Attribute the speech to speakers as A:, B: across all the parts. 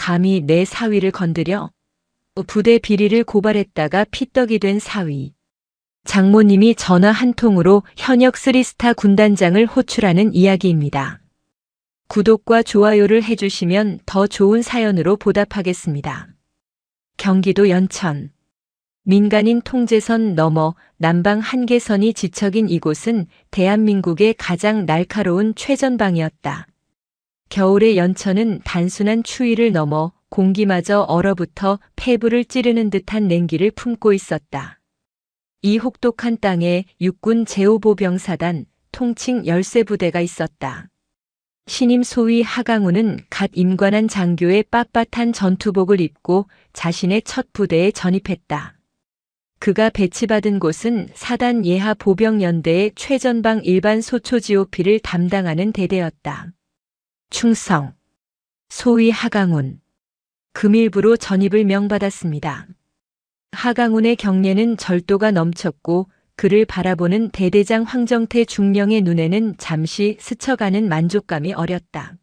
A: 감히 내 사위를 건드려? 부대 비리를 고발했다가 피떡이 된 사위. 장모님이 전화 한 통으로 현역 3스타 군단장을 호출하는 이야기입니다. 구독과 좋아요를 해주시면 더 좋은 사연으로 보답하겠습니다. 경기도 연천. 민간인 통제선 너머 남방 한계선이 지척인 이곳은 대한민국의 가장 날카로운 최전방이었다. 겨울의 연천은 단순한 추위를 넘어 공기마저 얼어붙어 폐부를 찌르는 듯한 냉기를 품고 있었다. 이 혹독한 땅에 육군 제5보병사단 통칭 열쇠부대가 있었다. 신임 소위 하강우는 갓 임관한 장교의 빳빳한 전투복을 입고 자신의 첫 부대에 전입했다. 그가 배치받은 곳은 사단 예하 보병연대의 최전방 일반 소초 GOP를 담당하는 대대였다. 충성. 소위 하강운. 금일부로 전입을 명받았습니다. 하강운의 경례는 절도가 넘쳤고 그를 바라보는 대대장 황정태 중령의 눈에는 잠시 스쳐가는 만족감이 어렸다.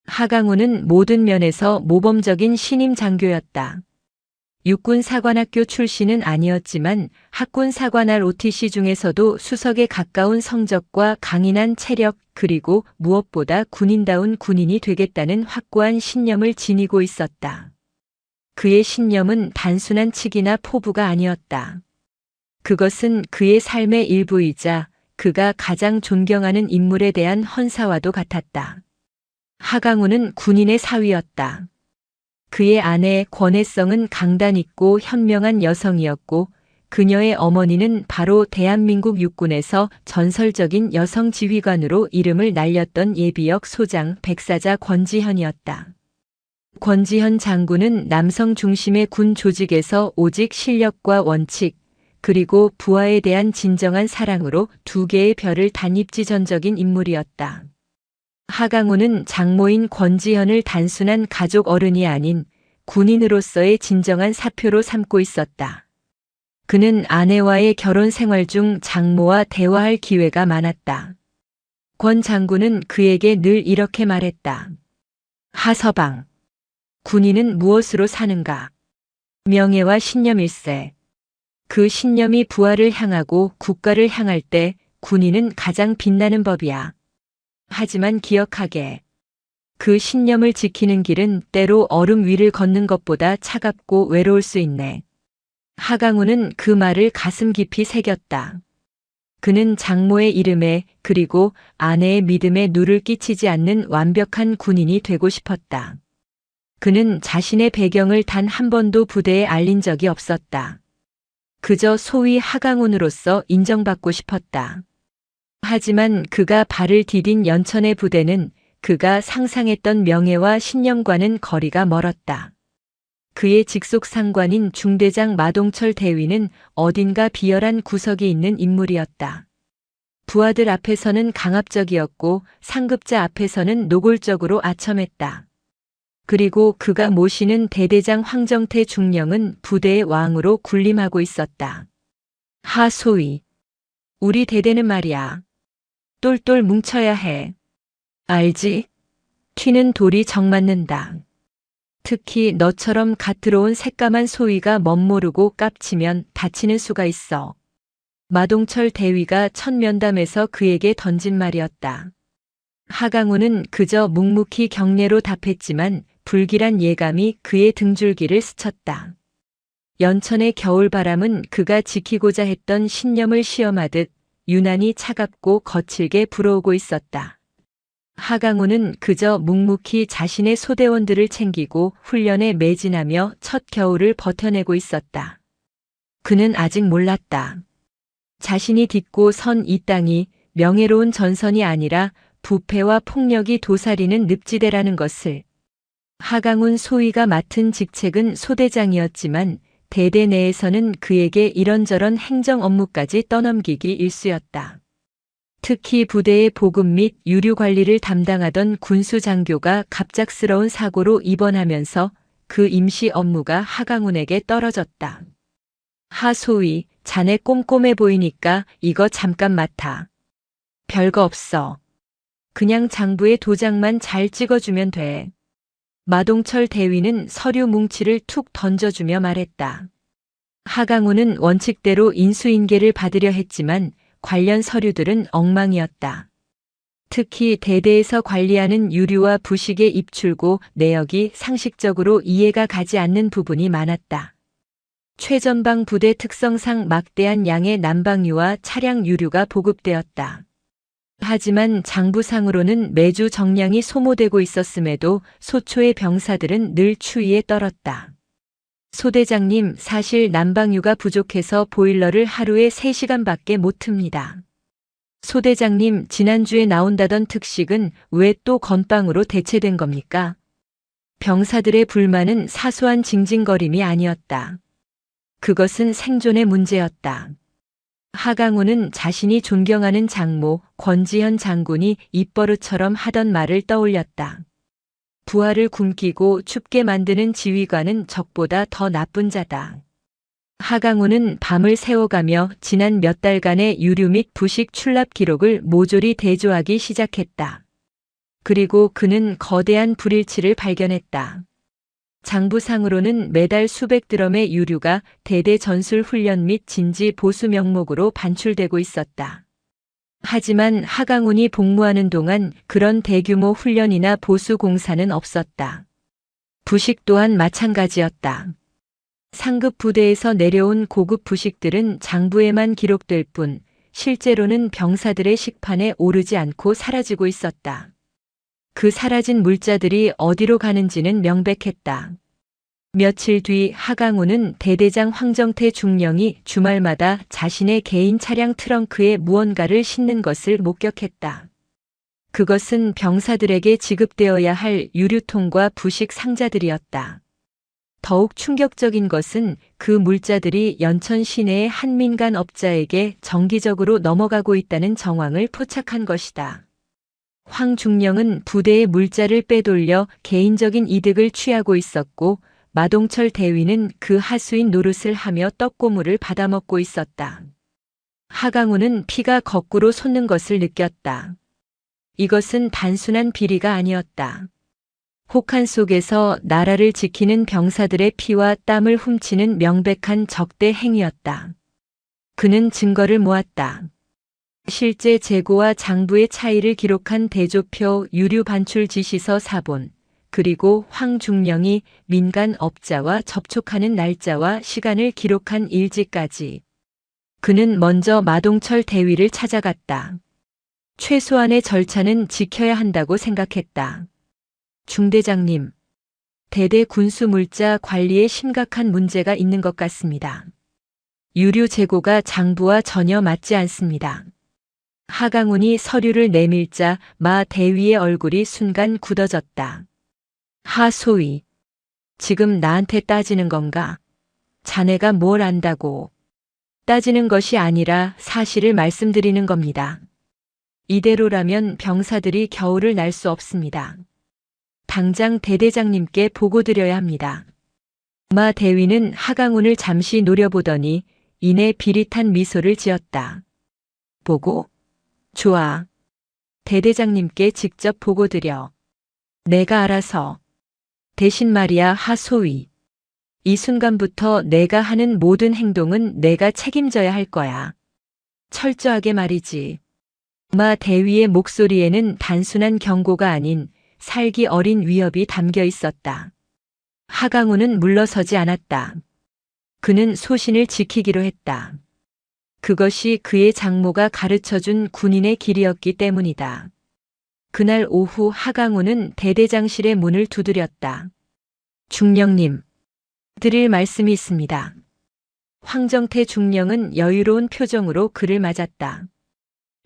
A: 하강운은 모든 면에서 모범적인 신임 장교였다. 육군사관학교 출신은 아니었지만 학군사관할 OTC 중에서도 수석에 가까운 성적과 강인한 체력 그리고 무엇보다 군인다운 군인이 되겠다는 확고한 신념을 지니고 있었다. 그의 신념은 단순한 칙이나 포부가 아니었다. 그것은 그의 삶의 일부이자 그가 가장 존경하는 인물에 대한 헌사와도 같았다. 하강우는 군인의 사위였다. 그의 아내 권혜성은 강단 있고 현명한 여성이었고 그녀의 어머니는 바로 대한민국 육군에서 전설적인 여성 지휘관으로 이름을 날렸던 예비역 소장 백사자 권지현이었다. 권지현 장군은 남성 중심의 군 조직에서 오직 실력과 원칙, 그리고 부하에 대한 진정한 사랑으로 두 개의 별을 단입지전적인 인물이었다. 하강우는 장모인 권지현을 단순한 가족 어른이 아닌 군인으로서의 진정한 사표로 삼고 있었다. 그는 아내와의 결혼 생활 중 장모와 대화할 기회가 많았다. 권 장군은 그에게 늘 이렇게 말했다. 하서방. 군인은 무엇으로 사는가? 명예와 신념일세. 그 신념이 부하를 향하고 국가를 향할 때 군인은 가장 빛나는 법이야. 하지만 기억하게. 그 신념을 지키는 길은 때로 얼음 위를 걷는 것보다 차갑고 외로울 수 있네. 하강우는 그 말을 가슴 깊이 새겼다. 그는 장모의 이름에 그리고 아내의 믿음에 누를 끼치지 않는 완벽한 군인이 되고 싶었다. 그는 자신의 배경을 단 한 번도 부대에 알린 적이 없었다. 그저 소위 하강운으로서 인정받고 싶었다. 하지만 그가 발을 디딘 연천의 부대는 그가 상상했던 명예와 신념과는 거리가 멀었다. 그의 직속 상관인 중대장 마동철 대위는 어딘가 비열한 구석이 있는 인물이었다. 부하들 앞에서는 강압적이었고 상급자 앞에서는 노골적으로 아첨했다. 그리고 그가 모시는 대대장 황정태 중령은 부대의 왕으로 군림하고 있었다. 하소위. 우리 대대는 말이야. 똘똘 뭉쳐야 해. 알지? 튀는 돌이 정 맞는다. 특히 너처럼 갓 들어온 새까만 소위가 멋모르고 깝치면 다치는 수가 있어. 마동철 대위가 첫 면담에서 그에게 던진 말이었다. 하강우는 그저 묵묵히 경례로 답했지만 불길한 예감이 그의 등줄기를 스쳤다. 연천의 겨울바람은 그가 지키고자 했던 신념을 시험하듯 유난히 차갑고 거칠게 불어오고 있었다. 하강우는 그저 묵묵히 자신의 소대원들을 챙기고 훈련에 매진하며 첫 겨울을 버텨내고 있었다. 그는 아직 몰랐다. 자신이 딛고 선 이 땅이 명예로운 전선이 아니라 부패와 폭력이 도사리는 늪지대라는 것을. 하강운 소위가 맡은 직책은 소대장이었지만 대대 내에서는 그에게 이런저런 행정 업무까지 떠넘기기 일쑤였다. 특히 부대의 보급 및 유류 관리를 담당하던 군수 장교가 갑작스러운 사고로 입원하면서 그 임시 업무가 하강운에게 떨어졌다. 하소위, 자네 꼼꼼해 보이니까 이거 잠깐 맡아. 별거 없어. 그냥 장부에 도장만 잘 찍어주면 돼. 마동철 대위는 서류 뭉치를 툭 던져주며 말했다. 하강우는 원칙대로 인수인계를 받으려 했지만 관련 서류들은 엉망이었다. 특히 대대에서 관리하는 유류와 부식의 입출고 내역이 상식적으로 이해가 가지 않는 부분이 많았다. 최전방 부대 특성상 막대한 양의 난방유와 차량 유류가 보급되었다. 하지만 장부상으로는 매주 정량이 소모되고 있었음에도 소초의 병사들은 늘 추위에 떨었다. 소대장님, 사실 난방유가 부족해서 보일러를 하루에 3시간밖에 못 틉니다. 소대장님, 지난주에 나온다던 특식은 왜 또 건빵으로 대체된 겁니까? 병사들의 불만은 사소한 징징거림이 아니었다. 그것은 생존의 문제였다. 하강우는 자신이 존경하는 장모 권지현 장군이 입버릇처럼 하던 말을 떠올렸다. 부하를 굶기고 춥게 만드는 지휘관은 적보다 더 나쁜 자다. 하강우는 밤을 새워가며 지난 몇 달간의 유류 및 부식 출납 기록을 모조리 대조하기 시작했다. 그리고 그는 거대한 불일치를 발견했다. 장부상으로는 매달 수백 드럼의 유류가 대대 전술 훈련 및 진지 보수 명목으로 반출되고 있었다. 하지만 하강훈이 복무하는 동안 그런 대규모 훈련이나 보수 공사는 없었다. 부식 또한 마찬가지였다. 상급 부대에서 내려온 고급 부식들은 장부에만 기록될 뿐 실제로는 병사들의 식판에 오르지 않고 사라지고 있었다. 그 사라진 물자들이 어디로 가는지는 명백했다. 며칠 뒤 하강우는 대대장 황정태 중령이 주말마다 자신의 개인 차량 트렁크에 무언가를 싣는 것을 목격했다. 그것은 병사들에게 지급되어야 할 유류통과 부식 상자들이었다. 더욱 충격적인 것은 그 물자들이 연천 시내의 한 민간 업자에게 정기적으로 넘어가고 있다는 정황을 포착한 것이다. 황 중령은 부대의 물자를 빼돌려 개인적인 이득을 취하고 있었고 마동철 대위는 그 하수인 노릇을 하며 떡고물을 받아먹고 있었다. 하강우는 피가 거꾸로 솟는 것을 느꼈다. 이것은 단순한 비리가 아니었다. 혹한 속에서 나라를 지키는 병사들의 피와 땀을 훔치는 명백한 적대 행위였다. 그는 증거를 모았다. 실제 재고와 장부의 차이를 기록한 대조표 유류 반출 지시서 사본, 그리고 황 중령이 민간 업자와 접촉하는 날짜와 시간을 기록한 일지까지. 그는 먼저 마동철 대위를 찾아갔다. 최소한의 절차는 지켜야 한다고 생각했다. 중대장님, 대대 군수 물자 관리에 심각한 문제가 있는 것 같습니다. 유류 재고가 장부와 전혀 맞지 않습니다. 하강훈이 서류를 내밀자 마 대위의 얼굴이 순간 굳어졌다. 하소위, 지금 나한테 따지는 건가? 자네가 뭘 안다고? 따지는 것이 아니라 사실을 말씀드리는 겁니다. 이대로라면 병사들이 겨울을 날 수 없습니다. 당장 대대장님께 보고드려야 합니다. 마 대위는 하강훈을 잠시 노려보더니 이내 비릿한 미소를 지었다. 보고? 좋아. 대대장님께 직접 보고드려. 내가 알아서. 대신 말이야 하소위. 이 순간부터 내가 하는 모든 행동은 내가 책임져야 할 거야. 철저하게 말이지. 마 대위의 목소리에는 단순한 경고가 아닌 살기 어린 위협이 담겨 있었다. 하강우는 물러서지 않았다. 그는 소신을 지키기로 했다. 그것이 그의 장모가 가르쳐준 군인의 길이었기 때문이다. 그날 오후 하강우는 대대장실의 문을 두드렸다. 중령님, 드릴 말씀이 있습니다. 황정태 중령은 여유로운 표정으로 그를 맞았다.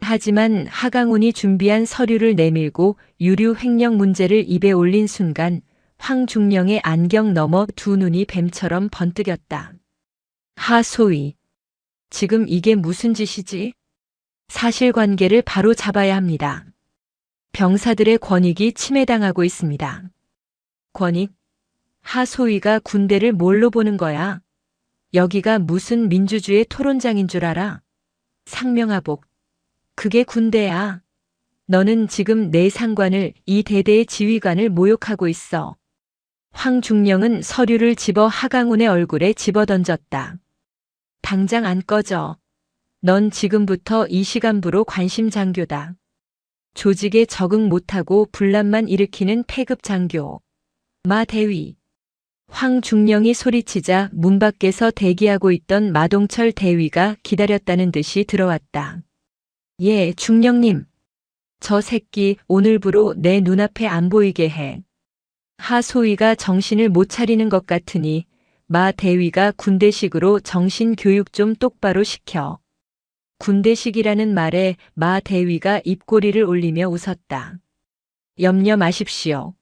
A: 하지만 하강훈이 준비한 서류를 내밀고 유류 횡령 문제를 입에 올린 순간 황 중령의 안경 너머 두 눈이 뱀처럼 번뜩였다. 하소위, 지금 이게 무슨 짓이지? 사실관계를 바로 잡아야 합니다. 병사들의 권익이 침해당하고 있습니다. 권익? 하소위가 군대를 뭘로 보는 거야? 여기가 무슨 민주주의 토론장인 줄 알아? 상명하복. 그게 군대야. 너는 지금 내 상관을, 이 대대의 지휘관을 모욕하고 있어. 황중령은 서류를 집어 하강훈의 얼굴에 집어던졌다. 당장 안 꺼져. 넌 지금부터 이 시간부로 관심장교다. 조직에 적응 못하고 분란만 일으키는 폐급 장교. 마 대위. 황중령이 소리치자 문 밖에서 대기하고 있던 마동철 대위가 기다렸다는 듯이 들어왔다. 예, 중령님. 저 새끼 오늘부로 내 눈앞에 안 보이게 해. 하소위가 정신을 못 차리는 것 같으니 마 대위가 군대식으로 정신 교육 좀 똑바로 시켜. 군대식이라는 말에 마 대위가 입꼬리를 올리며 웃었다. 염려 마십시오.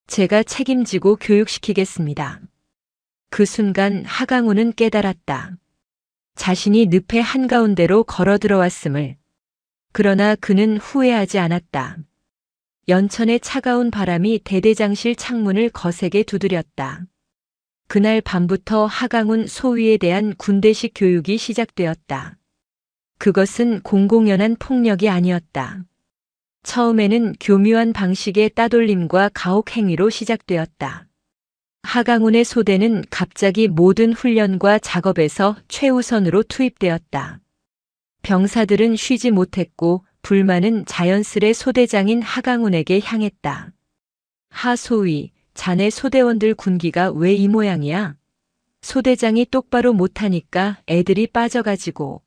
A: 제가 책임지고 교육시키겠습니다. 그 순간 하강훈은 깨달았다. 자신이 늪의 한가운데로 걸어 들어왔음을. 그러나 그는 후회하지 않았다. 연천의 차가운 바람이 대대장실 창문을 거세게 두드렸다. 그날 밤부터 하강훈 소위에 대한 군대식 교육이 시작되었다. 그것은 공공연한 폭력이 아니었다. 처음에는 교묘한 방식의 따돌림과 가혹 행위로 시작되었다. 하강훈의 소대는 갑자기 모든 훈련과 작업에서 최우선으로 투입되었다. 병사들은 쉬지 못했고 불만은 자연스레 소대장인 하강훈에게 향했다. 하소위, 자네 소대원들 군기가 왜 이 모양이야? 소대장이 똑바로 못하니까 애들이 빠져가지고.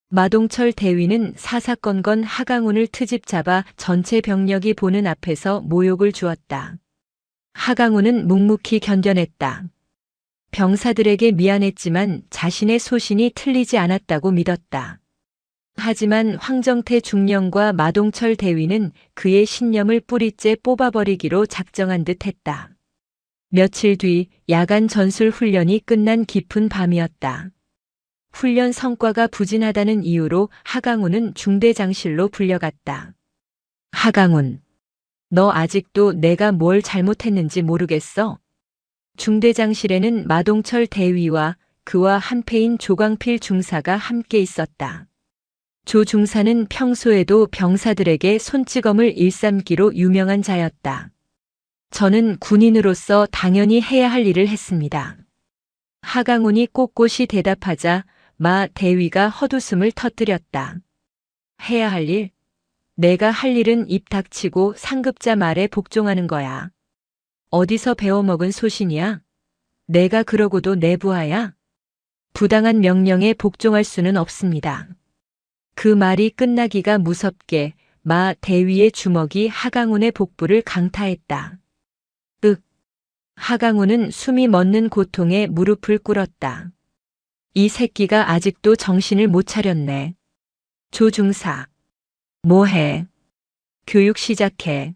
A: 마동철 대위는 사사건건 하강훈을 트집 잡아 전체 병력이 보는 앞에서 모욕을 주었다. 하강훈은 묵묵히 견뎌냈다. 병사들에게 미안했지만 자신의 소신이 틀리지 않았다고 믿었다. 하지만 황정태 중령과 마동철 대위는 그의 신념을 뿌리째 뽑아버리기로 작정한 듯 했다. 며칠 뒤 야간 전술 훈련이 끝난 깊은 밤이었다. 훈련 성과가 부진하다는 이유로 하강훈은 중대장실로 불려갔다. 하강훈, 너 아직도 내가 뭘 잘못했는지 모르겠어? 중대장실에는 마동철 대위와 그와 한패인 조광필 중사가 함께 있었다. 조 중사는 평소에도 병사들에게 손찌검을 일삼기로 유명한 자였다. 저는 군인으로서 당연히 해야 할 일을 했습니다. 하강훈이 꼿꼿이 대답하자 마 대위가 헛웃음을 터뜨렸다. 해야 할 일? 내가 할 일은 입 닥치고 상급자 말에 복종하는 거야. 어디서 배워먹은 소신이야? 내가 그러고도 내 부하야? 부당한 명령에 복종할 수는 없습니다. 그 말이 끝나기가 무섭게 마 대위의 주먹이 하강훈의 복부를 강타했다. 하강훈은 숨이 멎는 고통에 무릎을 꿇었다. 이 새끼가 아직도 정신을 못 차렸네. 조 중사. 뭐해? 교육 시작해.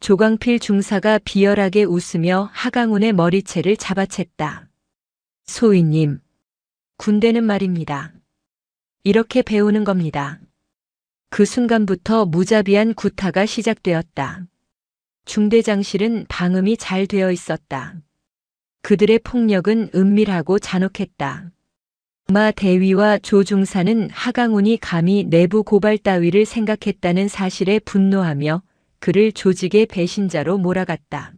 A: 조광필 중사가 비열하게 웃으며 하강훈의 머리채를 잡아챘다. 소위님. 군대는 말입니다. 이렇게 배우는 겁니다. 그 순간부터 무자비한 구타가 시작되었다. 중대장실은 방음이 잘 되어 있었다. 그들의 폭력은 은밀하고 잔혹했다. 마 대위와 조 중사는 하강훈이 감히 내부 고발 따위를 생각했다는 사실에 분노하며 그를 조직의 배신자로 몰아갔다.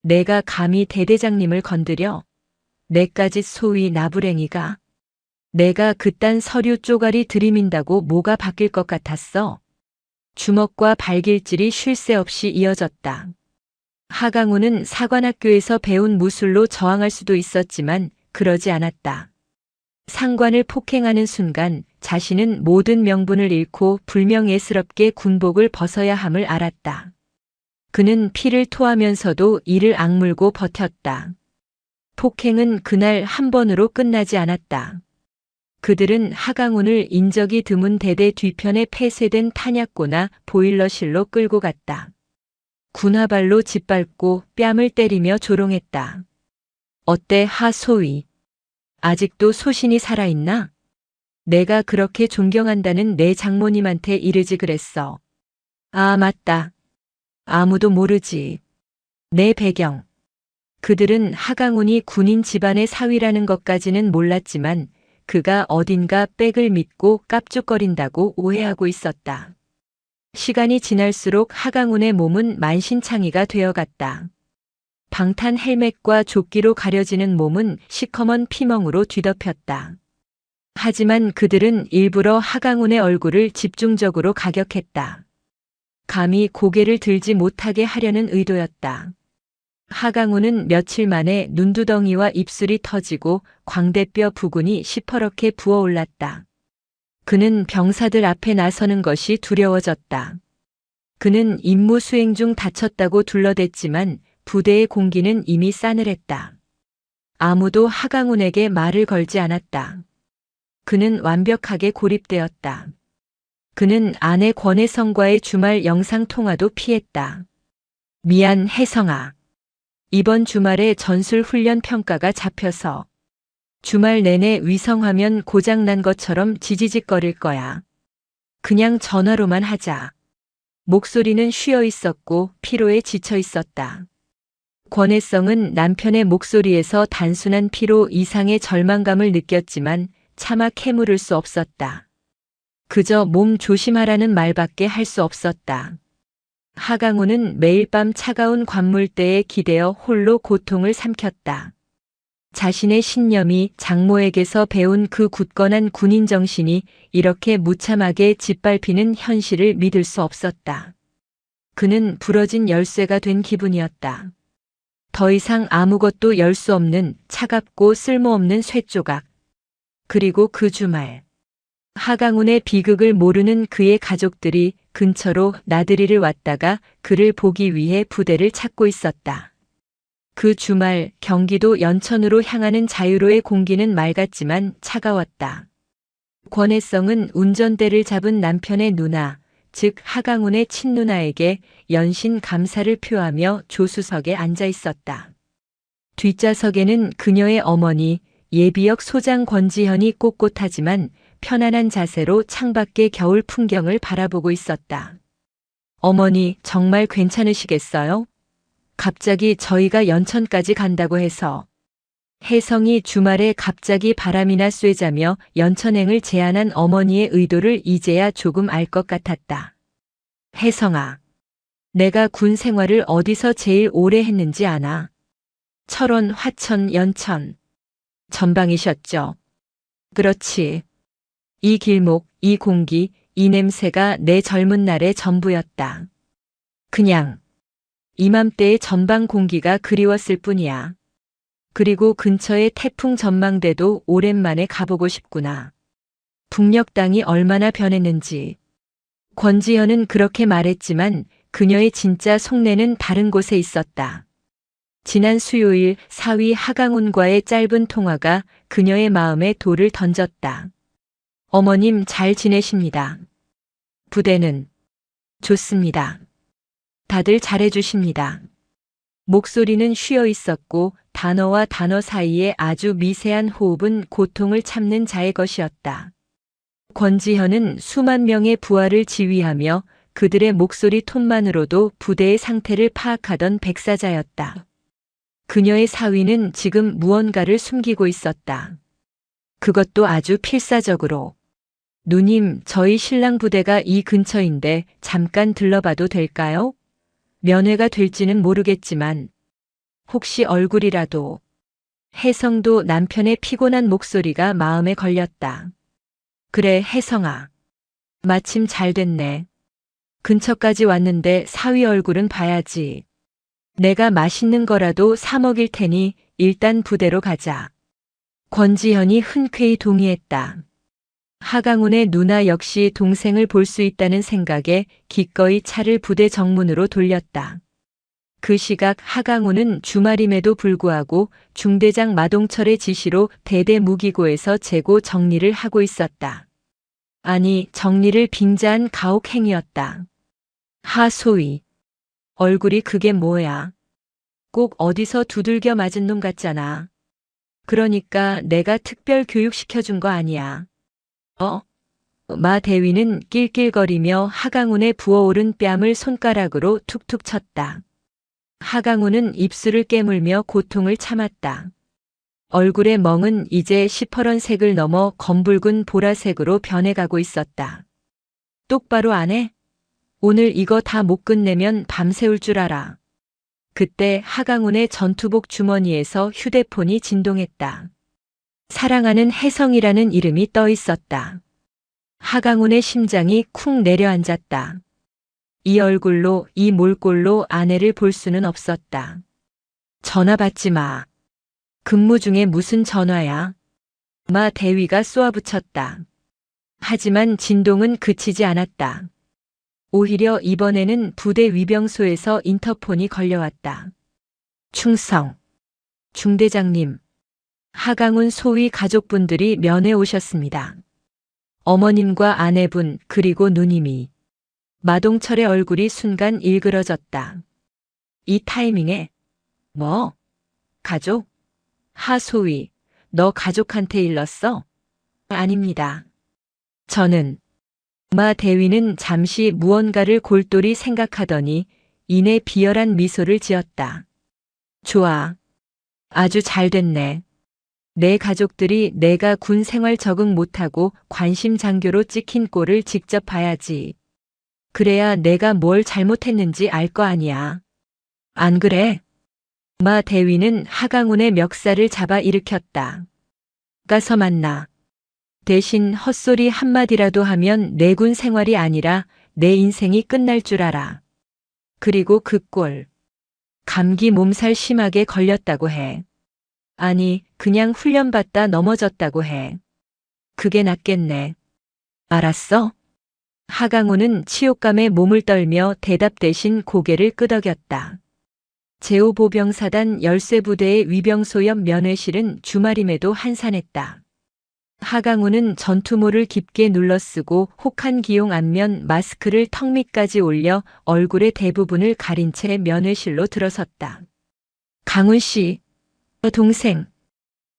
A: 내가 감히 대대장님을 건드려? 내까지 소위 나부랭이가? 내가 그딴 서류 쪼가리 들이민다고 뭐가 바뀔 것 같았어? 주먹과 발길질이 쉴 새 없이 이어졌다. 하강훈은 사관학교에서 배운 무술로 저항할 수도 있었지만 그러지 않았다. 상관을 폭행하는 순간 자신은 모든 명분을 잃고 불명예스럽게 군복을 벗어야 함을 알았다. 그는 피를 토하면서도 이를 악물고 버텼다. 폭행은 그날 한 번으로 끝나지 않았다. 그들은 하강훈을 인적이 드문 대대 뒤편에 폐쇄된 탄약고나 보일러실로 끌고 갔다. 군화발로 짓밟고 뺨을 때리며 조롱했다. 어때 하소위? 아직도 소신이 살아있나? 내가 그렇게 존경한다는 내 장모님한테 이르지 그랬어. 아, 맞다. 아무도 모르지. 내 배경. 그들은 하강훈이 군인 집안의 사위라는 것까지는 몰랐지만 그가 어딘가 백을 믿고 깝죽거린다고 오해하고 있었다. 시간이 지날수록 하강훈의 몸은 만신창이가 되어갔다. 방탄 헬멧과 조끼로 가려지는 몸은 시커먼 피멍으로 뒤덮였다. 하지만 그들은 일부러 하강훈의 얼굴을 집중적으로 가격했다. 감히 고개를 들지 못하게 하려는 의도였다. 하강훈은 며칠 만에 눈두덩이와 입술이 터지고 광대뼈 부근이 시퍼렇게 부어올랐다. 그는 병사들 앞에 나서는 것이 두려워졌다. 그는 임무 수행 중 다쳤다고 둘러댔지만 부대의 공기는 이미 싸늘했다. 아무도 하강훈에게 말을 걸지 않았다. 그는 완벽하게 고립되었다. 그는 아내 권혜성과의 주말 영상통화도 피했다. 미안 혜성아. 이번 주말에 전술훈련 평가가 잡혀서 주말 내내 위성화면 고장난 것처럼 지지직거릴 거야. 그냥 전화로만 하자. 목소리는 쉬어 있었고 피로에 지쳐 있었다. 권혜성은 남편의 목소리에서 단순한 피로 이상의 절망감을 느꼈지만 차마 캐물을 수 없었다. 그저 몸 조심하라는 말밖에 할 수 없었다. 하강훈은 매일 밤 차가운 관물대에 기대어 홀로 고통을 삼켰다. 자신의 신념이 장모에게서 배운 그 굳건한 군인 정신이 이렇게 무참하게 짓밟히는 현실을 믿을 수 없었다. 그는 부러진 열쇠가 된 기분이었다. 더 이상 아무것도 열 수 없는 차갑고 쓸모없는 쇠조각. 그리고 그 주말. 하강훈의 비극을 모르는 그의 가족들이 근처로 나들이를 왔다가 그를 보기 위해 부대를 찾고 있었다. 그 주말 경기도 연천으로 향하는 자유로의 공기는 맑았지만 차가웠다. 권혜성은 운전대를 잡은 남편의 누나, 즉 하강훈의 친누나에게 연신 감사를 표하며 조수석에 앉아 있었다. 뒷좌석에는 그녀의 어머니, 예비역 소장 권지현이 꼿꼿하지만 편안한 자세로 창밖의 겨울 풍경을 바라보고 있었다. 어머니, 정말 괜찮으시겠어요? 갑자기 저희가 연천까지 간다고 해서. 혜성이 주말에 갑자기 바람이나 쐬자며 연천행을 제안한 어머니의 의도를 이제야 조금 알 것 같았다. 혜성아, 내가 군 생활을 어디서 제일 오래 했는지 아나? 철원, 화천, 연천. 전방이셨죠? 그렇지. 이 길목, 이 공기, 이 냄새가 내 젊은 날의 전부였다. 그냥 이맘때의 전방 공기가 그리웠을 뿐이야. 그리고 근처의 태풍 전망대도 오랜만에 가보고 싶구나. 북녘 땅이 얼마나 변했는지. 권지현은 그렇게 말했지만 그녀의 진짜 속내는 다른 곳에 있었다. 지난 수요일 사위 하강훈과의 짧은 통화가 그녀의 마음에 돌을 던졌다. 어머님 잘 지내십니다. 부대는 좋습니다. 다들 잘해주십니다. 목소리는 쉬어 있었고 단어와 단어 사이에 아주 미세한 호흡은 고통을 참는 자의 것이었다. 권지현은 수만 명의 부하를 지휘하며 그들의 목소리 톤만으로도 부대의 상태를 파악하던 백사자였다. 그녀의 사위는 지금 무언가를 숨기고 있었다. 그것도 아주 필사적으로. 누님, 저희 신랑 부대가 이 근처인데 잠깐 들러봐도 될까요? 면회가 될지는 모르겠지만 혹시 얼굴이라도. 혜성도 남편의 피곤한 목소리가 마음에 걸렸다. 그래, 혜성아. 마침 잘 됐네. 근처까지 왔는데 사위 얼굴은 봐야지. 내가 맛있는 거라도 사 먹일 테니 일단 부대로 가자. 권지현이 흔쾌히 동의했다. 하강훈의 누나 역시 동생을 볼 수 있다는 생각에 기꺼이 차를 부대 정문으로 돌렸다. 그 시각 하강훈은 주말임에도 불구하고 중대장 마동철의 지시로 대대무기고에서 재고 정리를 하고 있었다. 아니, 정리를 빙자한 가혹행위였다. 하소위. 얼굴이 그게 뭐야? 꼭 어디서 두들겨 맞은 놈 같잖아. 그러니까 내가 특별 교육시켜준 거 아니야. 마 대위는 낄낄거리며 하강훈의 부어오른 뺨을 손가락으로 툭툭 쳤다. 하강훈은 입술을 깨물며 고통을 참았다. 얼굴의 멍은 이제 시퍼런색을 넘어 검붉은 보라색으로 변해가고 있었다. 똑바로 안 해? 오늘 이거 다 못 끝내면 밤새울 줄 알아. 그때 하강훈의 전투복 주머니에서 휴대폰이 진동했다. 사랑하는 혜성이라는 이름이 떠 있었다. 하강훈의 심장이 쿵 내려앉았다. 이 얼굴로, 이 몰골로 아내를 볼 수는 없었다. 전화 받지 마. 근무 중에 무슨 전화야? 마 대위가 쏘아붙였다. 하지만 진동은 그치지 않았다. 오히려 이번에는 부대 위병소에서 인터폰이 걸려왔다. 충성. 중대장님. 하강훈 소위 가족분들이 면회 오셨습니다. 어머님과 아내분 그리고 누님이. 마동철의 얼굴이 순간 일그러졌다. 이 타이밍에 뭐? 가족? 하소위, 너 가족한테 일렀어? 아닙니다. 저는 마 대위는 잠시 무언가를 골똘히 생각하더니 이내 비열한 미소를 지었다. 좋아. 아주 잘 됐네. 내 가족들이 내가 군 생활 적응 못하고 관심 장교로 찍힌 꼴을 직접 봐야지. 그래야 내가 뭘 잘못했는지 알 거 아니야. 안 그래? 마 대위는 하강훈의 멱살을 잡아 일으켰다. 가서 만나. 대신 헛소리 한마디라도 하면 내 군 생활이 아니라 내 인생이 끝날 줄 알아. 그리고 그 꼴. 감기 몸살 심하게 걸렸다고 해. 아니, 그냥 훈련받다 넘어졌다고 해. 그게 낫겠네. 알았어? 하강훈은 치욕감에 몸을 떨며 대답 대신 고개를 끄덕였다. 제5보병사단 열쇠부대의 위병소 옆 면회실은 주말임에도 한산했다. 하강훈은 전투모를 깊게 눌러쓰고 혹한 기용 안면 마스크를 턱 밑까지 올려 얼굴의 대부분을 가린 채 면회실로 들어섰다. 강훈 씨, 동생.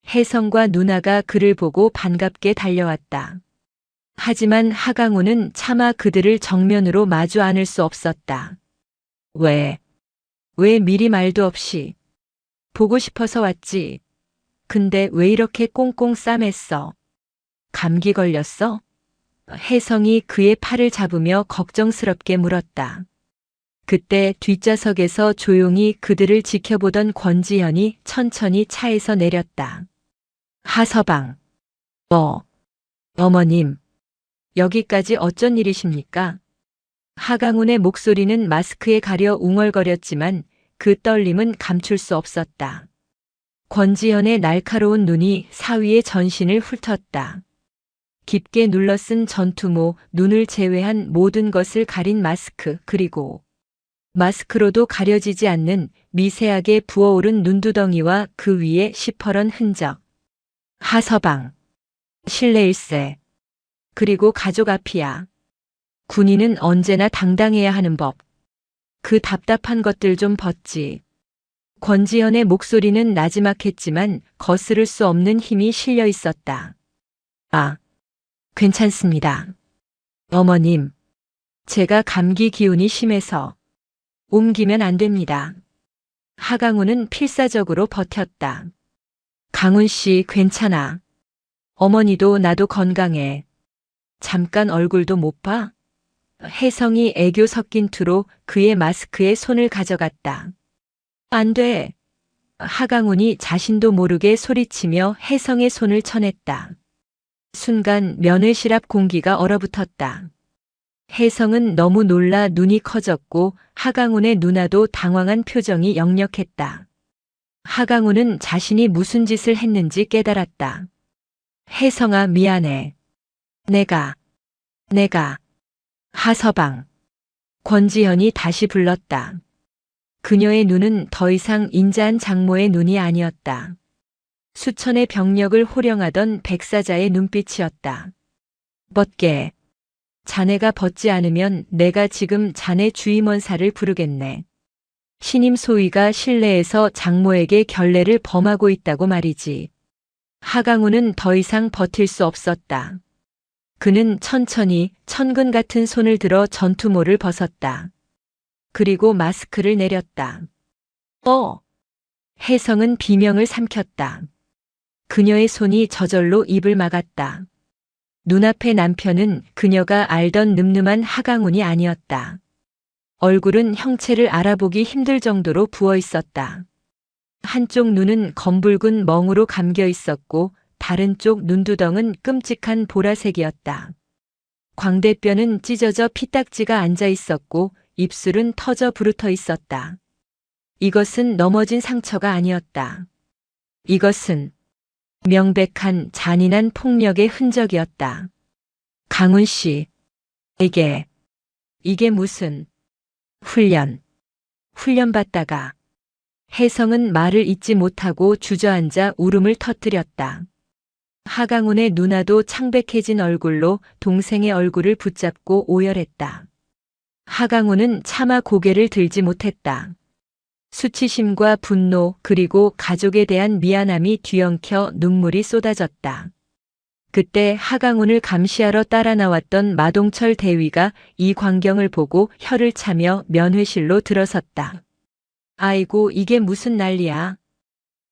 A: 혜성과 누나가 그를 보고 반갑게 달려왔다. 하지만 하강훈은 차마 그들을 정면으로 마주 않을 수 없었다. 왜 미리 말도 없이. 보고 싶어서 왔지. 근데 왜 이렇게 꽁꽁 싸맸어? 감기 걸렸어? 혜성이 그의 팔을 잡으며 걱정스럽게 물었다. 그때 뒷좌석에서 조용히 그들을 지켜보던 권지현이 천천히 차에서 내렸다. 하서방. 어머님. 여기까지 어쩐 일이십니까? 하강훈의 목소리는 마스크에 가려 웅얼거렸지만 그 떨림은 감출 수 없었다. 권지현의 날카로운 눈이 사위의 전신을 훑었다. 깊게 눌러쓴 전투모, 눈을 제외한 모든 것을 가린 마스크, 그리고 마스크로도 가려지지 않는 미세하게 부어오른 눈두덩이와 그 위에 시퍼런 흔적. 하서방. 실례일세. 그리고 가족 앞이야. 군인은 언제나 당당해야 하는 법. 그 답답한 것들 좀 벗지. 권지현의 목소리는 나지막했지만 거스를 수 없는 힘이 실려 있었다. 아, 괜찮습니다. 어머님, 제가 감기 기운이 심해서 옮기면 안 됩니다. 하강훈은 필사적으로 버텼다. 강훈 씨 괜찮아. 어머니도 나도 건강해. 잠깐 얼굴도 못 봐? 혜성이 애교 섞인 투로 그의 마스크에 손을 가져갔다. 안 돼. 하강훈이 자신도 모르게 소리치며 혜성의 손을 쳐냈다. 순간 면회실 앞 공기가 얼어붙었다. 혜성은 너무 놀라 눈이 커졌고 하강훈의 누나도 당황한 표정이 역력했다. 하강훈은 자신이 무슨 짓을 했는지 깨달았다. 혜성아 미안해. 내가. 하서방. 권지현이 다시 불렀다. 그녀의 눈은 더 이상 인자한 장모의 눈이 아니었다. 수천의 병력을 호령하던 백사자의 눈빛이었다. 벗게. 자네가 벗지 않으면 내가 지금 자네 주임원사를 부르겠네. 신임 소위가 실내에서 장모에게 결례를 범하고 있다고 말이지. 하강훈은 더 이상 버틸 수 없었다. 그는 천천히 천근 같은 손을 들어 전투모를 벗었다. 그리고 마스크를 내렸다. 혜성은 비명을 삼켰다. 그녀의 손이 저절로 입을 막았다. 눈앞의 남편은 그녀가 알던 늠름한 하강훈이 아니었다. 얼굴은 형체를 알아보기 힘들 정도로 부어 있었다. 한쪽 눈은 검붉은 멍으로 감겨 있었고 다른 쪽 눈두덩은 끔찍한 보라색이었다. 광대뼈는 찢어져 피딱지가 앉아 있었고 입술은 터져 부르터 있었다. 이것은 넘어진 상처가 아니었다. 이것은 명백한 잔인한 폭력의 흔적이었다. 강훈 씨, 이게 무슨 훈련받다가. 혜성은 말을 잇지 못하고 주저앉아 울음을 터뜨렸다. 하강훈의 누나도 창백해진 얼굴로 동생의 얼굴을 붙잡고 오열했다. 하강훈은 차마 고개를 들지 못했다. 수치심과 분노 그리고 가족에 대한 미안함이 뒤엉켜 눈물이 쏟아졌다. 그때 하강훈을 감시하러 따라 나왔던 마동철 대위가 이 광경을 보고 혀를 차며 면회실로 들어섰다. 아이고 이게 무슨 난리야.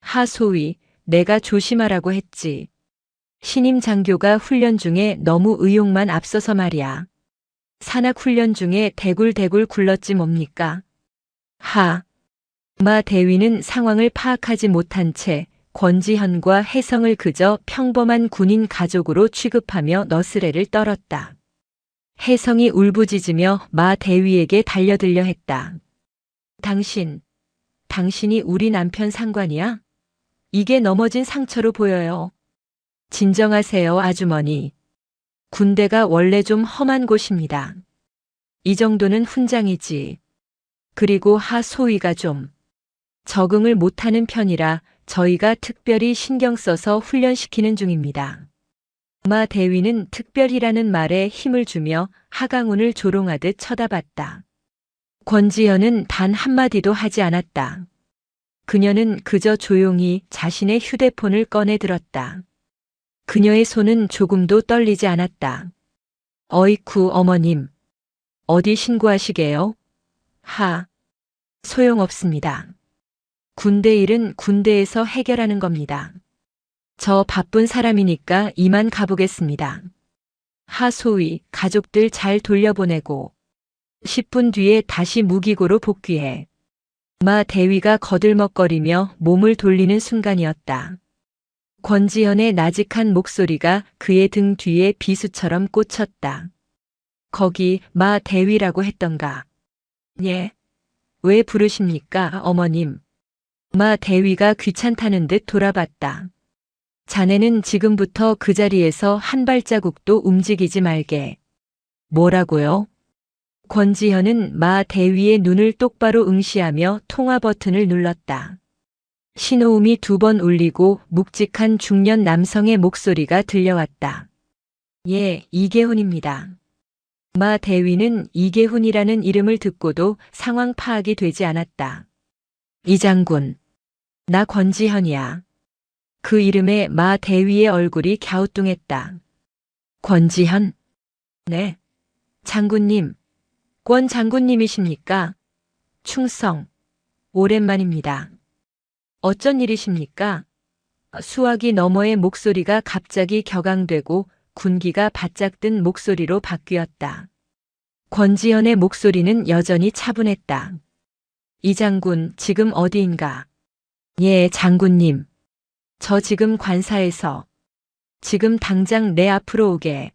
A: 하소위, 내가 조심하라고 했지. 신임 장교가 훈련 중에 너무 의욕만 앞서서 말이야. 산악 훈련 중에 대굴대굴 굴렀지 뭡니까? 마 대위는 상황을 파악하지 못한 채 권지현과 혜성을 그저 평범한 군인 가족으로 취급하며 너스레를 떨었다. 혜성이 울부짖으며 마 대위에게 달려들려 했다. 당신이 우리 남편 상관이야? 이게 넘어진 상처로 보여요. 진정하세요, 아주머니. 군대가 원래 좀 험한 곳입니다. 이 정도는 훈장이지. 그리고 하소위가 좀 적응을 못하는 편이라 저희가 특별히 신경 써서 훈련시키는 중입니다. 마 대위는 특별히라는 말에 힘을 주며 하강훈을 조롱하듯 쳐다봤다. 권지현은 단 한마디도 하지 않았다. 그녀는 그저 조용히 자신의 휴대폰을 꺼내 들었다. 그녀의 손은 조금도 떨리지 않았다. 어이쿠 어머님. 어디 신고하시게요? 소용없습니다. 군대 일은 군대에서 해결하는 겁니다. 저 바쁜 사람이니까 이만 가보겠습니다. 하소위, 가족들 잘 돌려보내고 10분 뒤에 다시 무기고로 복귀해. 마 대위가 거들먹거리며 몸을 돌리는 순간이었다. 권지현의 나직한 목소리가 그의 등 뒤에 비수처럼 꽂혔다. 거기 마 대위라고 했던가? 예. 왜 부르십니까, 어머님? 마 대위가 귀찮다는 듯 돌아봤다. 자네는 지금부터 그 자리에서 한 발자국도 움직이지 말게. 뭐라고요? 권지현은 마 대위의 눈을 똑바로 응시하며 통화 버튼을 눌렀다. 신호음이 2번 울리고 묵직한 중년 남성의 목소리가 들려왔다. 예, 이계훈입니다. 마 대위는 이계훈이라는 이름을 듣고도 상황 파악이 되지 않았다. 이 장군, 나 권지현이야. 그 이름에 마 대위의 얼굴이 갸우뚱했다. 권지현? 네. 장군님, 권 장군님이십니까? 충성. 오랜만입니다. 어쩐 일이십니까? 수화기 너머의 목소리가 갑자기 격앙되고 군기가 바짝 든 목소리로 바뀌었다. 권지현의 목소리는 여전히 차분했다. 이 장군, 지금 어디인가? 예, 장군님. 저 지금 관사에서. 지금 당장 내 앞으로 오게.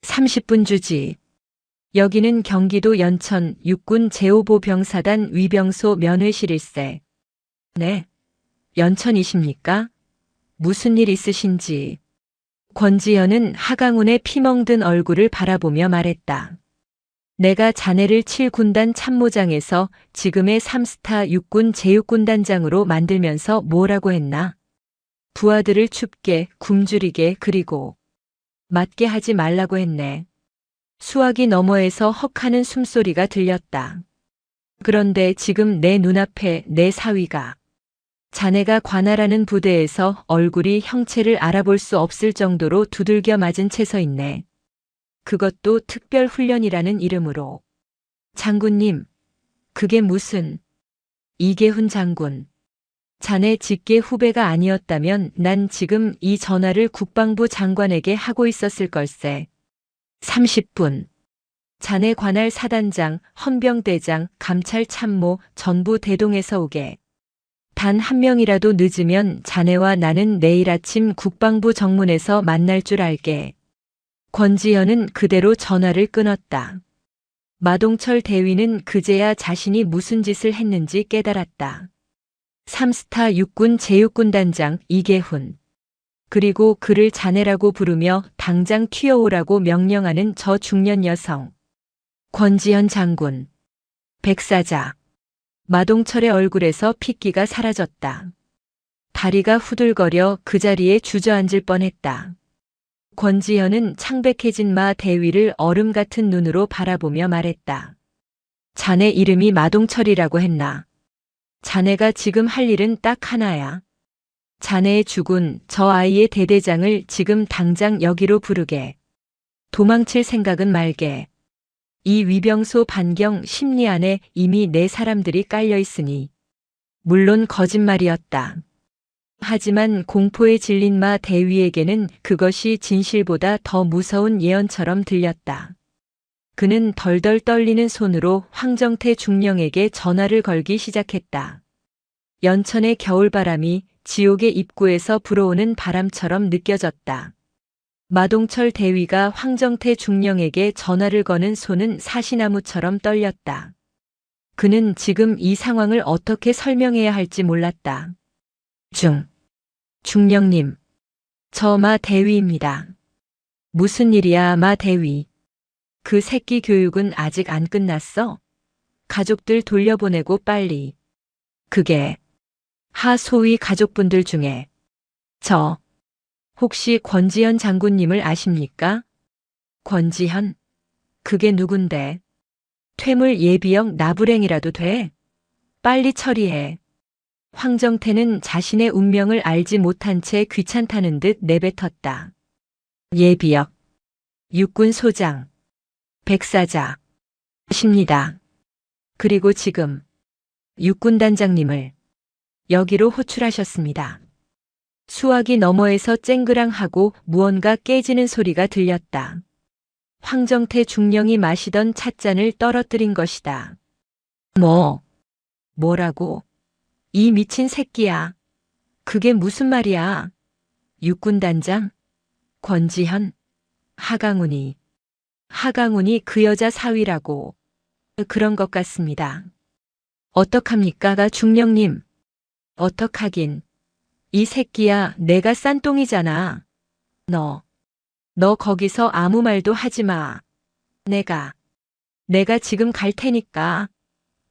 A: 30분 주지. 여기는 경기도 연천 육군 제5보병사단 위병소 면회실일세. 네. 연천이십니까? 무슨 일 있으신지. 권지현은 하강훈의 피멍든 얼굴을 바라보며 말했다. 내가 자네를 7군단 참모장에서 지금의 3스타 육군 제6군단장으로 만들면서 뭐라고 했나? 부하들을 춥게, 굶주리게 그리고 맞게 하지 말라고 했네. 수화기 너머에서 헉하는 숨소리가 들렸다. 그런데 지금 내 눈앞에 내 사위가 자네가 관할하는 부대에서 얼굴이 형체를 알아볼 수 없을 정도로 두들겨 맞은 채 서 있네. 그것도 특별훈련이라는 이름으로. 장군님, 그게 무슨... 이계훈 장군. 자네 직계 후배가 아니었다면 난 지금 이 전화를 국방부 장관에게 하고 있었을 걸세. 30분. 자네 관할 사단장, 헌병대장, 감찰 참모 전부 대동해서 오게. 단 한 명이라도 늦으면 자네와 나는 내일 아침 국방부 정문에서 만날 줄 알게. 권지현은 그대로 전화를 끊었다. 마동철 대위는 그제야 자신이 무슨 짓을 했는지 깨달았다. 3스타 육군 제6군단장 이계훈. 그리고 그를 자네라고 부르며 당장 튀어오라고 명령하는 저 중년 여성. 권지현 장군. 백사자. 마동철의 얼굴에서 핏기가 사라졌다. 다리가 후들거려 그 자리에 주저앉을 뻔했다. 권지현은 창백해진 마 대위를 얼음 같은 눈으로 바라보며 말했다. 자네 이름이 마동철이라고 했나? 자네가 지금 할 일은 딱 하나야. 자네의 죽은 저 아이의 대대장을 지금 당장 여기로 부르게. 도망칠 생각은 말게. 이 위병소 반경 심리 안에 이미 내 사람들이 깔려 있으니. 물론 거짓말이었다. 하지만 공포에 질린 마 대위에게는 그것이 진실보다 더 무서운 예언처럼 들렸다. 그는 덜덜 떨리는 손으로 황정태 중령에게 전화를 걸기 시작했다. 연천의 겨울바람이 지옥의 입구에서 불어오는 바람처럼 느껴졌다. 마동철 대위가 황정태 중령에게 전화를 거는 손은 사시나무처럼 떨렸다. 그는 지금 이 상황을 어떻게 설명해야 할지 몰랐다. 중령님. 저 마 대위입니다. 무슨 일이야, 마 대위. 그 새끼 교육은 아직 안 끝났어? 가족들 돌려보내고 빨리. 그게 하소위 가족분들 중에 혹시 권지현 장군님을 아십니까? 권지현? 그게 누군데? 퇴물 예비역 나부랭이라도 돼? 빨리 처리해. 황정태는 자신의 운명을 알지 못한 채 귀찮다는 듯 내뱉었다. 예비역. 육군 소장. 백사자. 십니다. 그리고 지금 육군단장님을 여기로 호출하셨습니다. 수화기 너머에서 쨍그랑하고 무언가 깨지는 소리가 들렸다. 황정태 중령이 마시던 찻잔을 떨어뜨린 것이다. 뭐라고? 이 미친 새끼야. 그게 무슨 말이야? 육군단장? 권지현? 하강훈이 그 여자 사위라고. 그런 것 같습니다. 어떡합니까, 중령님? 어떡하긴. 이 새끼야, 내가 싼똥이잖아. 너 거기서 아무 말도 하지 마. 내가 지금 갈 테니까.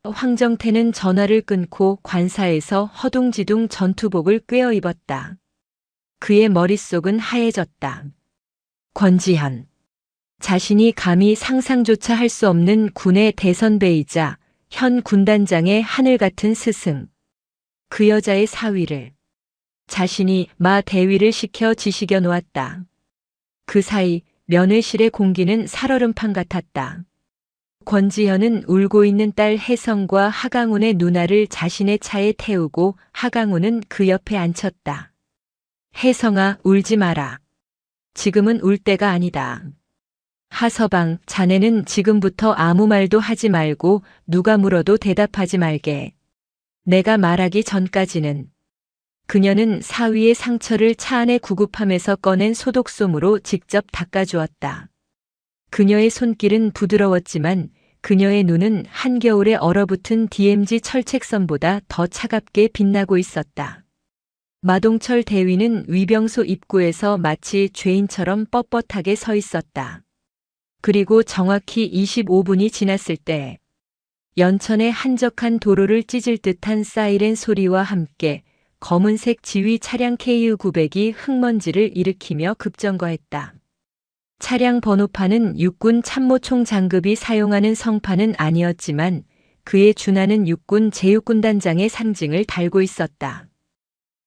A: 황정태는 전화를 끊고 관사에서 허둥지둥 전투복을 꿰어 입었다. 그의 머릿속은 하얘졌다. 권지현. 자신이 감히 상상조차 할 수 없는 군의 대선배이자 현 군단장의 하늘 같은 스승. 그 여자의 사위를 자신이 마 대위를 시켜 지시겨 놓았다. 그 사이 면회실의 공기는 살얼음판 같았다. 권지현은 울고 있는 딸 혜성과 하강훈의 누나를 자신의 차에 태우고 하강훈은 그 옆에 앉혔다. 혜성아, 울지 마라. 지금은 울 때가 아니다. 하서방, 자네는 지금부터 아무 말도 하지 말고 누가 물어도 대답하지 말게. 내가 말하기 전까지는. 그녀는 사위의 상처를 차 안에 구급함에서 꺼낸 소독솜으로 직접 닦아주었다. 그녀의 손길은 부드러웠지만 그녀의 눈은 한겨울에 얼어붙은 DMZ 철책선보다 더 차갑게 빛나고 있었다. 마동철 대위는 위병소 입구에서 마치 죄인처럼 뻣뻣하게 서 있었다. 그리고 정확히 25분이 지났을 때 연천의 한적한 도로를 찢을 듯한 사이렌 소리와 함께 검은색 지휘 차량 KU-900이 흙먼지를 일으키며 급정거했다. 차량 번호판은 육군 참모총장급이 사용하는 성판은 아니었지만 그의 준하는 육군 제6군단장의 상징을 달고 있었다.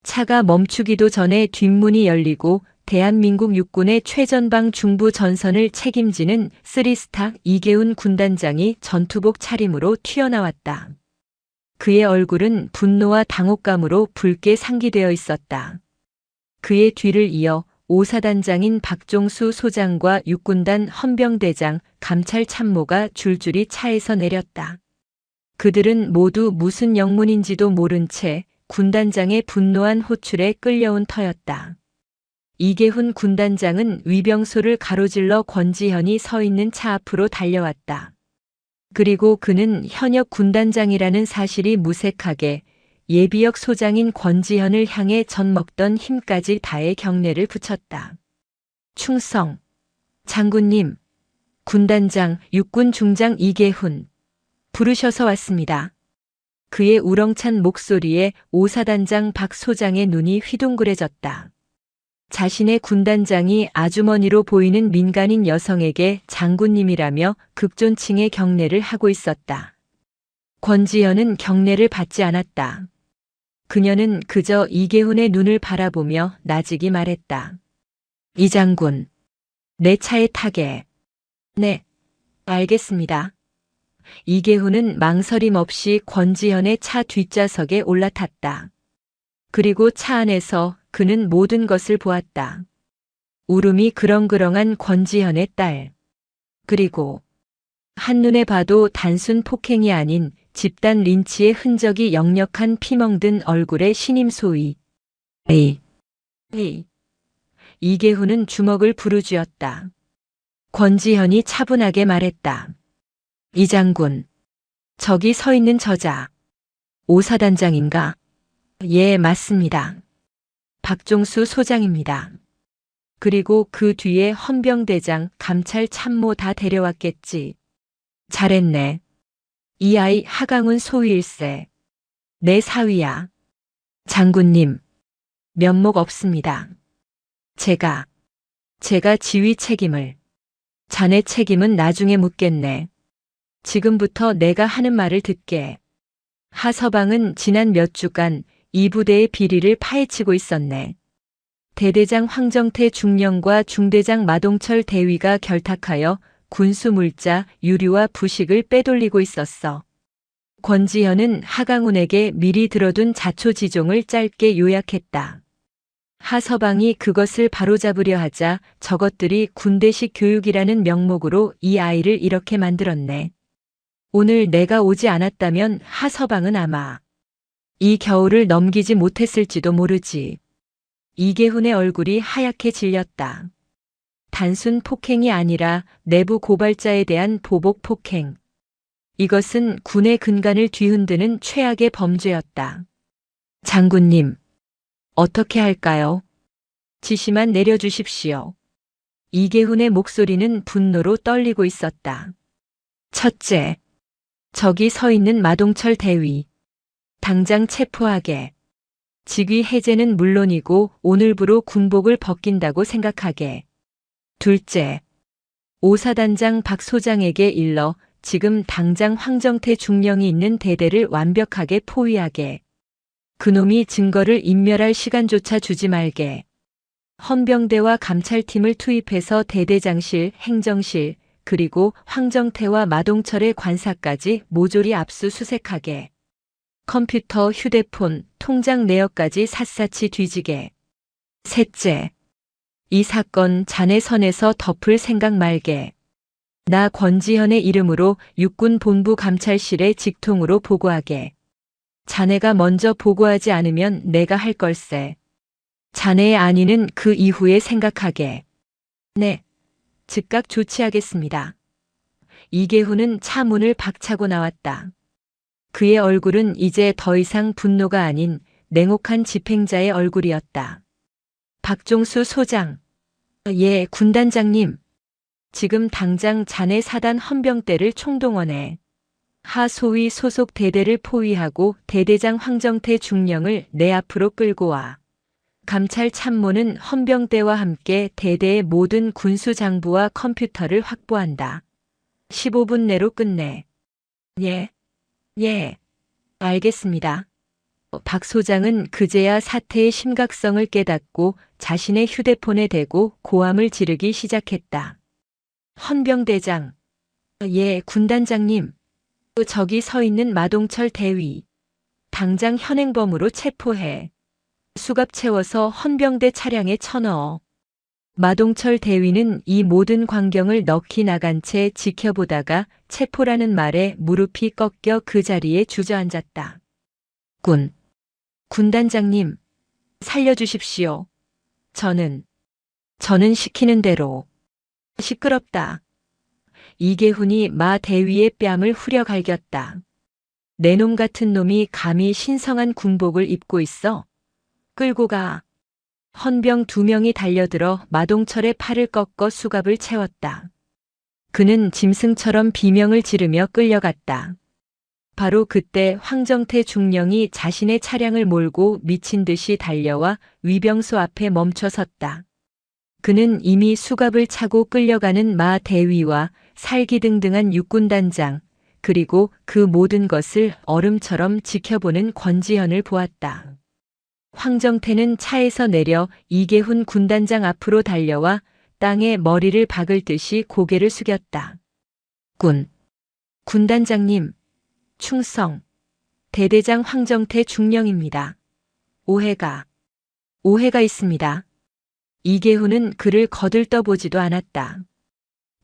A: 차가 멈추기도 전에 뒷문이 열리고 대한민국 육군의 최전방 중부 전선을 책임지는 3스타 이계훈 군단장이 전투복 차림으로 튀어나왔다. 그의 얼굴은 분노와 당혹감으로 붉게 상기되어 있었다. 그의 뒤를 이어 오사단장인 박종수 소장과 육군단 헌병대장, 감찰 참모가 줄줄이 차에서 내렸다. 그들은 모두 무슨 영문인지도 모른 채 군단장의 분노한 호출에 끌려온 터였다. 이계훈 군단장은 위병소를 가로질러 권지현이 서 있는 차 앞으로 달려왔다. 그리고 그는 현역 군단장이라는 사실이 무색하게 예비역 소장인 권지현을 향해 젖먹던 힘까지 다해 경례를 붙였다. 충성, 장군님, 군단장, 육군 중장 이계훈, 부르셔서 왔습니다. 그의 우렁찬 목소리에 오사단장 박 소장의 눈이 휘둥그레졌다. 자신의 군단장이 아주머니로 보이는 민간인 여성에게 장군님이라며 극존칭의 경례를 하고 있었다. 권지현은 경례를 받지 않았다. 그녀는 그저 이계훈의 눈을 바라보며 나직이 말했다. 이 장군, 내 차에 타게. 네, 알겠습니다. 이계훈은 망설임 없이 권지현의 차 뒷좌석에 올라탔다. 그리고 차 안에서 그는 모든 것을 보았다. 울음이 그렁그렁한 권지현의 딸. 그리고 한눈에 봐도 단순 폭행이 아닌 집단 린치의 흔적이 역력한 피멍든 얼굴의 신임소위. 에이. 이계훈은 주먹을 부르짖었다. 권지현이 차분하게 말했다. 이 장군, 저기 서 있는 저자, 오사단장인가? 예, 맞습니다. 박종수 소장입니다. 그리고 그 뒤에 헌병대장, 감찰 참모 다 데려왔겠지. 잘했네. 이 아이 하강훈 소위일세. 내 사위야. 장군님, 면목 없습니다. 제가 지휘 책임을. 자네 책임은 나중에 묻겠네. 지금부터 내가 하는 말을 듣게. 하서방은 지난 몇 주간 이 부대의 비리를 파헤치고 있었네. 대대장 황정태 중령과 중대장 마동철 대위가 결탁하여 군수 물자, 유류와 부식을 빼돌리고 있었어. 권지현은 하강훈에게 미리 들어둔 자초지종을 짧게 요약했다. 하서방이 그것을 바로잡으려 하자 저것들이 군대식 교육이라는 명목으로 이 아이를 이렇게 만들었네. 오늘 내가 오지 않았다면 하서방은 아마 이 겨울을 넘기지 못했을지도 모르지. 이계훈의 얼굴이 하얗게 질렸다. 단순 폭행이 아니라 내부 고발자에 대한 보복 폭행. 이것은 군의 근간을 뒤흔드는 최악의 범죄였다. 장군님, 어떻게 할까요? 지시만 내려주십시오. 이계훈의 목소리는 분노로 떨리고 있었다. 첫째, 저기 서 있는 마동철 대위. 당장 체포하게. 직위 해제는 물론이고 오늘부로 군복을 벗긴다고 생각하게. 둘째, 오사단장 박 소장에게 일러 지금 당장 황정태 중령이 있는 대대를 완벽하게 포위하게. 그놈이 증거를 인멸할 시간조차 주지 말게. 헌병대와 감찰팀을 투입해서 대대장실, 행정실, 그리고 황정태와 마동철의 관사까지 모조리 압수수색하게. 컴퓨터, 휴대폰, 통장 내역까지 샅샅이 뒤지게. 셋째, 이 사건 자네 선에서 덮을 생각 말게. 나 권지현의 이름으로 육군 본부 감찰실에 직통으로 보고하게. 자네가 먼저 보고하지 않으면 내가 할 걸세. 자네의 안위는 그 이후에 생각하게. 네, 즉각 조치하겠습니다. 이계훈은 차 문을 박차고 나왔다. 그의 얼굴은 이제 더 이상 분노가 아닌 냉혹한 집행자의 얼굴이었다. 박종수 소장. 예, 군단장님. 지금 당장 자네 사단 헌병대를 총동원해. 하소위 소속 대대를 포위하고 대대장 황정태 중령을 내 앞으로 끌고 와. 감찰 참모는 헌병대와 함께 대대의 모든 군수 장부와 컴퓨터를 확보한다. 15분 내로 끝내. 예, 알겠습니다. 박 소장은 그제야 사태의 심각성을 깨닫고 자신의 휴대폰에 대고 고함을 지르기 시작했다. 헌병대장. 예, 군단장님. 저기 서 있는 마동철 대위. 당장 현행범으로 체포해. 수갑 채워서 헌병대 차량에 쳐넣어. 마동철 대위는 이 모든 광경을 넋이 나간 채 지켜보다가 체포라는 말에 무릎이 꺾여 그 자리에 주저앉았다. 군단장님, 살려주십시오. 저는 시키는 대로. 시끄럽다. 이계훈이 마 대위의 뺨을 후려 갈겼다. 내 놈 같은 놈이 감히 신성한 군복을 입고 있어. 끌고 가. 헌병 2명이 달려들어 마동철의 팔을 꺾어 수갑을 채웠다. 그는 짐승처럼 비명을 지르며 끌려갔다. 바로 그때 황정태 중령이 자신의 차량을 몰고 미친 듯이 달려와 위병소 앞에 멈춰 섰다. 그는 이미 수갑을 차고 끌려가는 마 대위와 살기등등한 육군단장, 그리고 그 모든 것을 얼음처럼 지켜보는 권지현을 보았다. 황정태는 차에서 내려 이계훈 군단장 앞으로 달려와 땅에 머리를 박을 듯이 고개를 숙였다. 군단장님, 충성, 대대장 황정태 중령입니다. 오해가 있습니다. 이계훈은 그를 거들떠보지도 않았다.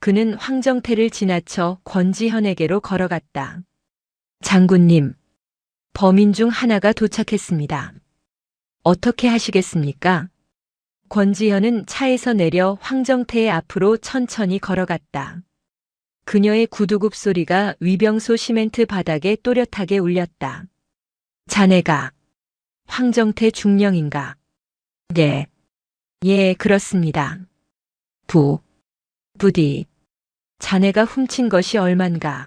A: 그는 황정태를 지나쳐 권지현에게로 걸어갔다. 장군님, 범인 중 하나가 도착했습니다. 어떻게 하시겠습니까? 권지현은 차에서 내려 황정태의 앞으로 천천히 걸어갔다. 그녀의 구두굽 소리가 위병소 시멘트 바닥에 또렷하게 울렸다. 자네가 황정태 중령인가? 네. 예, 그렇습니다. 부디. 자네가 훔친 것이 얼만가?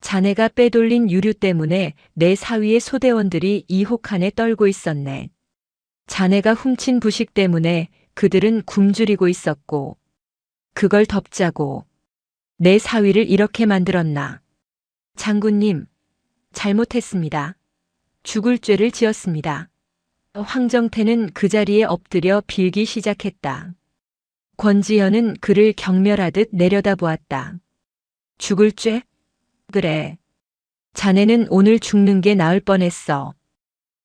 A: 자네가 빼돌린 유류 때문에 내 사위의 소대원들이 이 혹한에 떨고 있었네. 자네가 훔친 부식 때문에 그들은 굶주리고 있었고, 그걸 덮자고 내 사위를 이렇게 만들었나. 장군님, 잘못했습니다. 죽을 죄를 지었습니다. 황정태는 그 자리에 엎드려 빌기 시작했다. 권지현은 그를 경멸하듯 내려다보았다. 죽을 죄? 그래. 자네는 오늘 죽는 게 나을 뻔했어.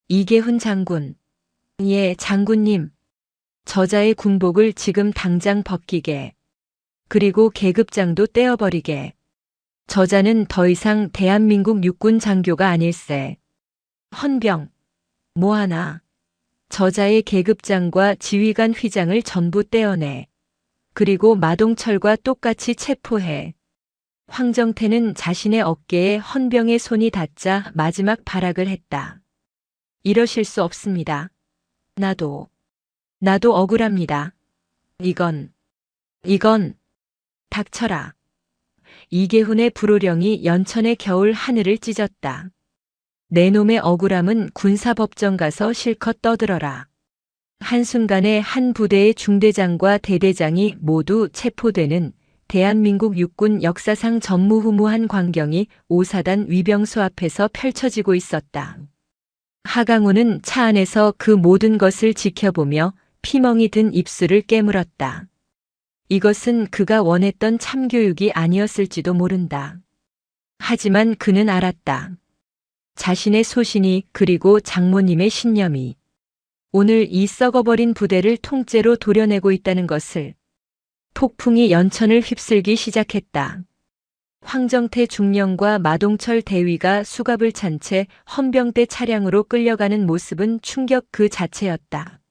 A: 이계훈 장군. 예, 장군님. 저자의 군복을 지금 당장 벗기게. 그리고 계급장도 떼어버리게. 저자는 더 이상 대한민국 육군 장교가 아닐세. 헌병. 뭐하나. 저자의 계급장과 지휘관 휘장을 전부 떼어내. 그리고 마동철과 똑같이 체포해. 황정태는 자신의 어깨에 헌병의 손이 닿자 마지막 발악을 했다. 이러실 수 없습니다. 나도 억울합니다. 이건 닥쳐라. 이계훈의 불호령이 연천의 겨울 하늘을 찢었다. 내 놈의 억울함은 군사법정 가서 실컷 떠들어라. 한순간에 한 부대의 중대장과 대대장이 모두 체포되는 대한민국 육군 역사상 전무후무한 광경이 5사단 위병소 앞에서 펼쳐지고 있었다. 하강우는 차 안에서 그 모든 것을 지켜보며 피멍이 든 입술을 깨물었다. 이것은 그가 원했던 참교육이 아니었을지도 모른다. 하지만 그는 알았다. 자신의 소신이 그리고 장모님의 신념이 오늘 이 썩어버린 부대를 통째로 도려내고 있다는 것을. 폭풍이 연천을 휩쓸기 시작했다. 황정태 중령과 마동철 대위가 수갑을 찬 채 헌병대 차량으로 끌려가는 모습은 충격 그 자체였다.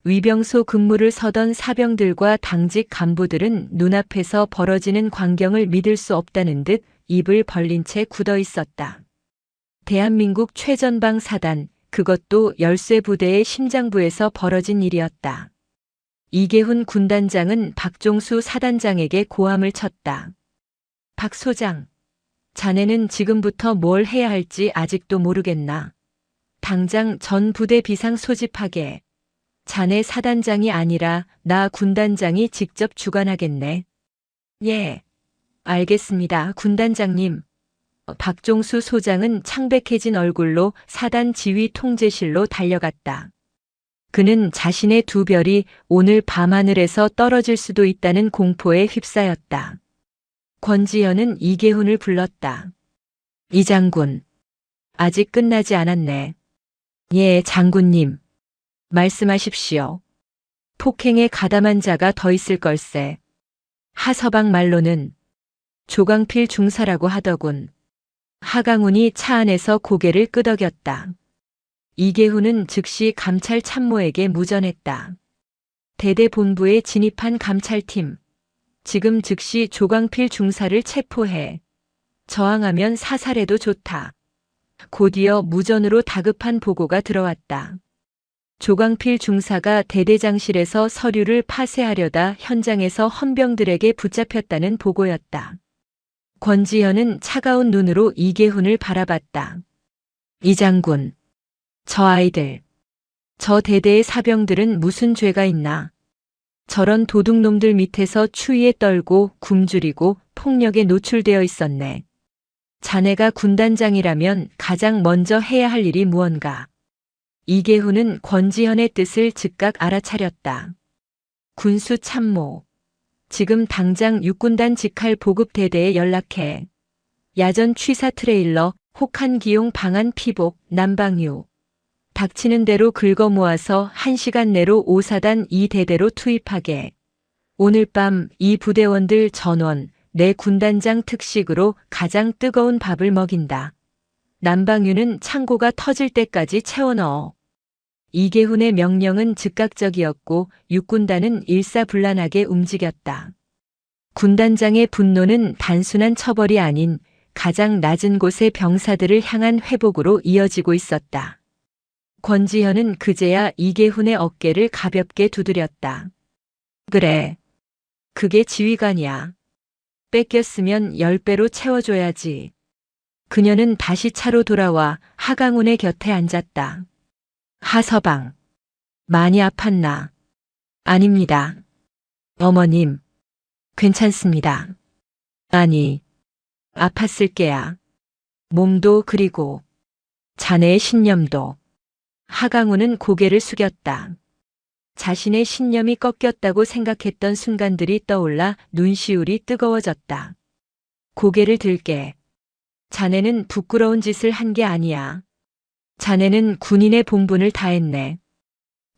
A: 위병소 근무를 서던 사병들과 당직 간부들은 눈앞에서 벌어지는 광경을 믿을 수 없다는 듯 입을 벌린 채 굳어 있었다. 대한민국 최전방 사단, 그것도 열쇠 부대의 심장부에서 벌어진 일이었다. 이계훈 군단장은 박종수 사단장에게 고함을 쳤다. 박 소장, 자네는 지금부터 뭘 해야 할지 아직도 모르겠나? 당장 전 부대 비상 소집하게. 자네 사단장이 아니라 나 군단장이 직접 주관하겠네. 예, 알겠습니다, 군단장님. 박종수 소장은 창백해진 얼굴로 사단 지휘 통제실로 달려갔다. 그는 자신의 두 별이 오늘 밤하늘에서 떨어질 수도 있다는 공포에 휩싸였다. 권지현은 이계훈을 불렀다. 이 장군, 아직 끝나지 않았네. 예, 장군님. 말씀하십시오. 폭행에 가담한 자가 더 있을 걸세. 하서방 말로는 조광필 중사라고 하더군. 하강훈이 차 안에서 고개를 끄덕였다. 이계훈은 즉시 감찰 참모에게 무전했다. 대대본부에 진입한 감찰팀. 지금 즉시 조광필 중사를 체포해. 저항하면 사살해도 좋다. 곧이어 무전으로 다급한 보고가 들어왔다. 조광필 중사가 대대장실에서 서류를 파쇄하려다 현장에서 헌병들에게 붙잡혔다는 보고였다. 권지현은 차가운 눈으로 이계훈을 바라봤다. 이 장군, 저 아이들, 저 대대의 사병들은 무슨 죄가 있나? 저런 도둑놈들 밑에서 추위에 떨고 굶주리고 폭력에 노출되어 있었네. 자네가 군단장이라면 가장 먼저 해야 할 일이 무언가? 이계훈은 권지현의 뜻을 즉각 알아차렸다. 군수 참모, 지금 당장 육군단 직할 보급대대에 연락해. 야전 취사 트레일러, 혹한 기용 방한 피복, 남방유. 닥치는 대로 긁어 모아서 1시간 내로 5사단 2대대로 투입하게. 오늘 밤 이 부대원들 전원, 내 군단장 특식으로 가장 뜨거운 밥을 먹인다. 남방유는 창고가 터질 때까지 채워 넣어. 이계훈의 명령은 즉각적이었고 육군단은 일사불란하게 움직였다. 군단장의 분노는 단순한 처벌이 아닌 가장 낮은 곳의 병사들을 향한 회복으로 이어지고 있었다. 권지현은 그제야 이계훈의 어깨를 가볍게 두드렸다. 그래. 그게 지휘관이야. 뺏겼으면 10배로 채워줘야지. 그녀는 다시 차로 돌아와 하강훈의 곁에 앉았다. 하서방. 많이 아팠나? 아닙니다. 어머님. 괜찮습니다. 아니. 아팠을 게야. 몸도 그리고 자네의 신념도. 하강훈은 고개를 숙였다. 자신의 신념이 꺾였다고 생각했던 순간들이 떠올라 눈시울이 뜨거워졌다. 고개를 들게. 자네는 부끄러운 짓을 한 게 아니야. 자네는 군인의 본분을 다했네.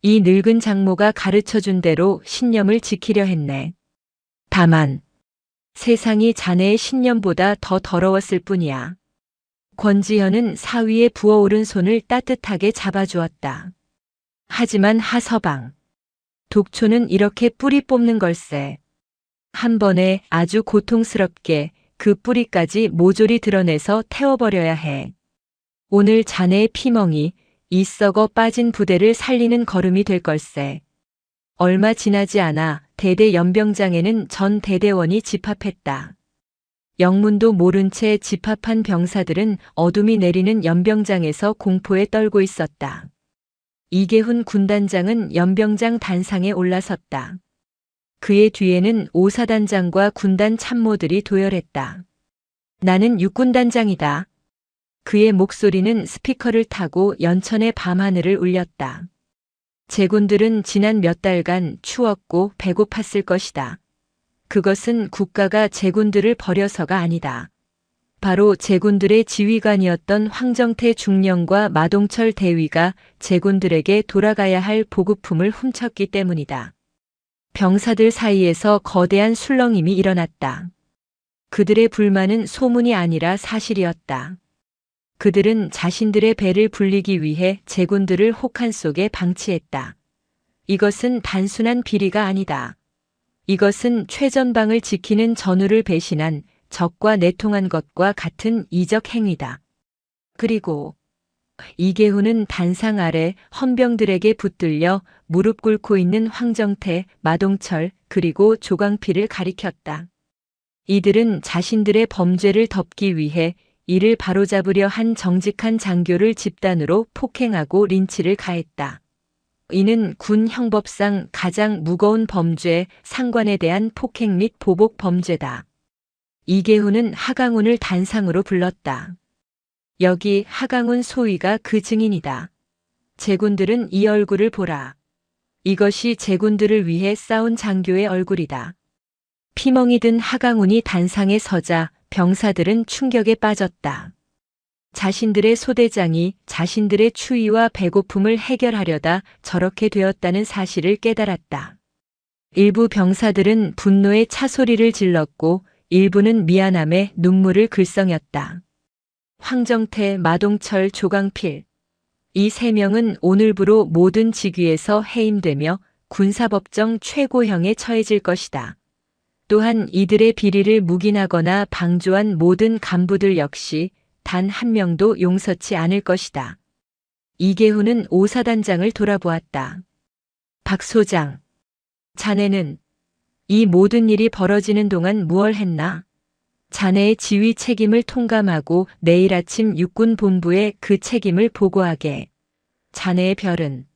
A: 이 늙은 장모가 가르쳐준 대로 신념을 지키려 했네. 다만 세상이 자네의 신념보다 더 더러웠을 뿐이야. 권지현은 사위의 부어오른 손을 따뜻하게 잡아주었다. 하지만 하서방. 독초는 이렇게 뿌리 뽑는 걸세. 한 번에 아주 고통스럽게 그 뿌리까지 모조리 드러내서 태워버려야 해. 오늘 자네의 피멍이 이 썩어 빠진 부대를 살리는 걸음이 될 걸세. 얼마 지나지 않아 대대 연병장에는 전 대대원이 집합했다. 영문도 모른 채 집합한 병사들은 어둠이 내리는 연병장에서 공포에 떨고 있었다. 이계훈 군단장은 연병장 단상에 올라섰다. 그의 뒤에는 오사단장과 군단 참모들이 도열했다. 나는 육군단장이다. 그의 목소리는 스피커를 타고 연천의 밤하늘을 울렸다. 제군들은 지난 몇 달간 추웠고 배고팠을 것이다. 그것은 국가가 제군들을 버려서가 아니다. 바로 제군들의 지휘관이었던 황정태 중령과 마동철 대위가 제군들에게 돌아가야 할 보급품을 훔쳤기 때문이다. 병사들 사이에서 거대한 술렁임이 일어났다. 그들의 불만은 소문이 아니라 사실이었다. 그들은 자신들의 배를 불리기 위해 제군들을 혹한 속에 방치했다. 이것은 단순한 비리가 아니다. 이것은 최전방을 지키는 전우를 배신한 적과 내통한 것과 같은 이적 행위다. 그리고 이계훈은 단상 아래 헌병들에게 붙들려 무릎 꿇고 있는 황정태, 마동철, 그리고 조광필을 가리켰다. 이들은 자신들의 범죄를 덮기 위해 이를 바로잡으려 한 정직한 장교를 집단으로 폭행하고 린치를 가했다. 이는 군 형법상 가장 무거운 범죄, 상관에 대한 폭행 및 보복 범죄다. 이계훈은 하강훈을 단상으로 불렀다. 여기 하강훈 소위가 그 증인이다. 제군들은 이 얼굴을 보라. 이것이 제군들을 위해 싸운 장교의 얼굴이다. 피멍이 든 하강훈이 단상에 서자 병사들은 충격에 빠졌다. 자신들의 소대장이 자신들의 추위와 배고픔을 해결하려다 저렇게 되었다는 사실을 깨달았다. 일부 병사들은 분노의 차소리를 질렀고 일부는 미안함에 눈물을 글썽였다. 황정태, 마동철, 조강필. 이 세 명은 오늘부로 모든 직위에서 해임되며 군사법정 최고형에 처해질 것이다. 또한 이들의 비리를 묵인하거나 방조한 모든 간부들 역시 단 한 명도 용서치 않을 것이다. 이계훈은 오사단장을 돌아보았다. 박 소장, 자네는 이 모든 일이 벌어지는 동안 무얼 했나? 자네의 지휘 책임을 통감하고 내일 아침 육군본부에 그 책임을 보고하게. 자네의 별은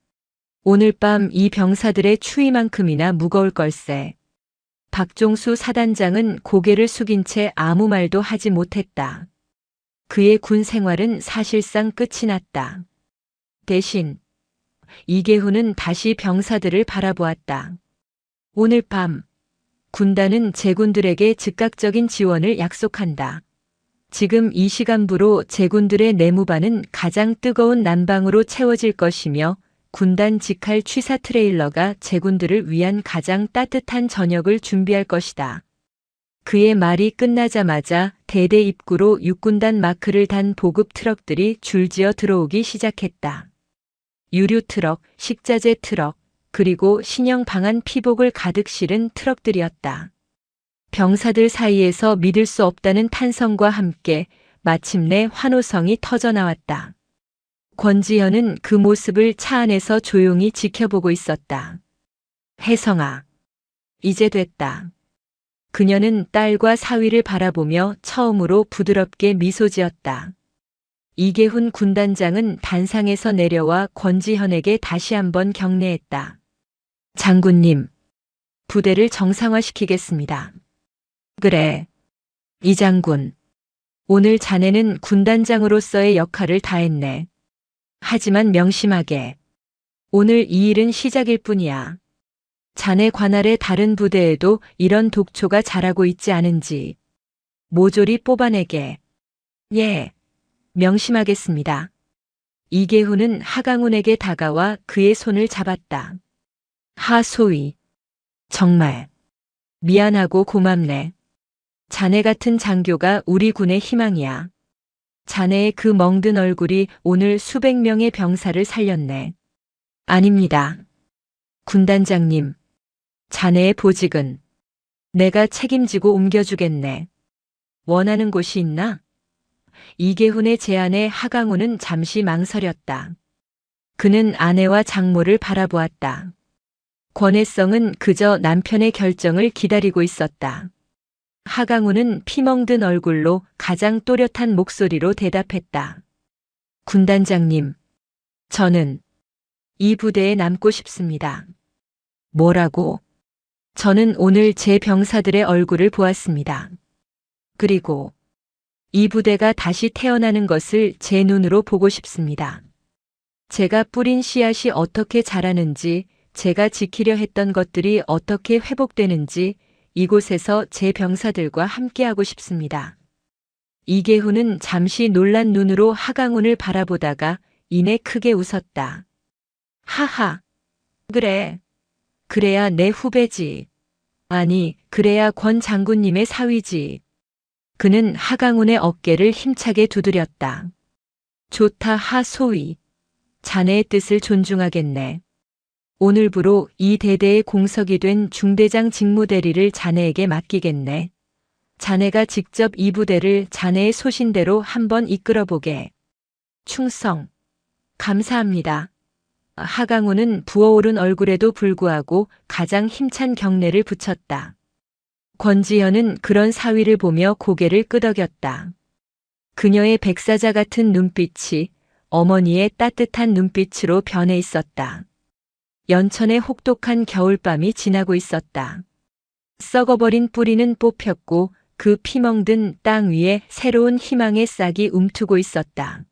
A: 오늘 밤 이 병사들의 추위만큼이나 무거울 걸세. 박종수 사단장은 고개를 숙인 채 아무 말도 하지 못했다. 그의 군 생활은 사실상 끝이 났다. 대신 이계훈은 다시 병사들을 바라보았다. 오늘 밤 군단은 제군들에게 즉각적인 지원을 약속한다. 지금 이 시간부로 제군들의 내무반은 가장 뜨거운 난방으로 채워질 것이며 군단 직할 취사 트레일러가 제군들을 위한 가장 따뜻한 저녁을 준비할 것이다. 그의 말이 끝나자마자 대대 입구로 육군단 마크를 단 보급 트럭들이 줄지어 들어오기 시작했다. 유류 트럭, 식자재 트럭, 그리고 신형 방한 피복을 가득 실은 트럭들이었다. 병사들 사이에서 믿을 수 없다는 탄성과 함께 마침내 환호성이 터져나왔다. 권지현은 그 모습을 차 안에서 조용히 지켜보고 있었다. 혜성아, 이제 됐다. 그녀는 딸과 사위를 바라보며 처음으로 부드럽게 미소 지었다. 이계훈 군단장은 단상에서 내려와 권지현에게 다시 한번 경례했다. 장군님, 부대를 정상화시키겠습니다. 그래, 이 장군. 오늘 자네는 군단장으로서의 역할을 다했네. 하지만 명심하게. 오늘 이 일은 시작일 뿐이야. 자네 관할의 다른 부대에도 이런 독초가 자라고 있지 않은지 모조리 뽑아내게. 예, 명심하겠습니다. 이계훈은 하강훈에게 다가와 그의 손을 잡았다. 하소위, 정말 미안하고 고맙네. 자네 같은 장교가 우리 군의 희망이야. 자네의 그 멍든 얼굴이 오늘 수백 명의 병사를 살렸네. 아닙니다. 군단장님, 자네의 보직은 내가 책임지고 옮겨주겠네. 원하는 곳이 있나? 이계훈의 제안에 하강훈은 잠시 망설였다. 그는 아내와 장모를 바라보았다. 권혜성은 그저 남편의 결정을 기다리고 있었다. 하강훈은 피멍든 얼굴로 가장 또렷한 목소리로 대답했다. 군단장님, 저는 이 부대에 남고 싶습니다. 뭐라고? 저는 오늘 제 병사들의 얼굴을 보았습니다. 그리고 이 부대가 다시 태어나는 것을 제 눈으로 보고 싶습니다. 제가 뿌린 씨앗이 어떻게 자라는지, 제가 지키려 했던 것들이 어떻게 회복되는지 이곳에서 제 병사들과 함께하고 싶습니다. 이계훈은 잠시 놀란 눈으로 하강훈을 바라보다가 이내 크게 웃었다. 하하, 그래. 그래야 내 후배지. 아니, 그래야 권 장군님의 사위지. 그는 하강훈의 어깨를 힘차게 두드렸다. 좋다 하소위. 자네의 뜻을 존중하겠네. 오늘부로 이 대대의 공석이 된 중대장 직무대리를 자네에게 맡기겠네. 자네가 직접 이 부대를 자네의 소신대로 한번 이끌어보게. 충성. 감사합니다. 하강훈은 부어오른 얼굴에도 불구하고 가장 힘찬 경례를 붙였다. 권지현은 그런 사위를 보며 고개를 끄덕였다. 그녀의 백사자 같은 눈빛이 어머니의 따뜻한 눈빛으로 변해 있었다. 연천의 혹독한 겨울밤이 지나고 있었다. 썩어버린 뿌리는 뽑혔고 그 피멍든 땅 위에 새로운 희망의 싹이 움트고 있었다.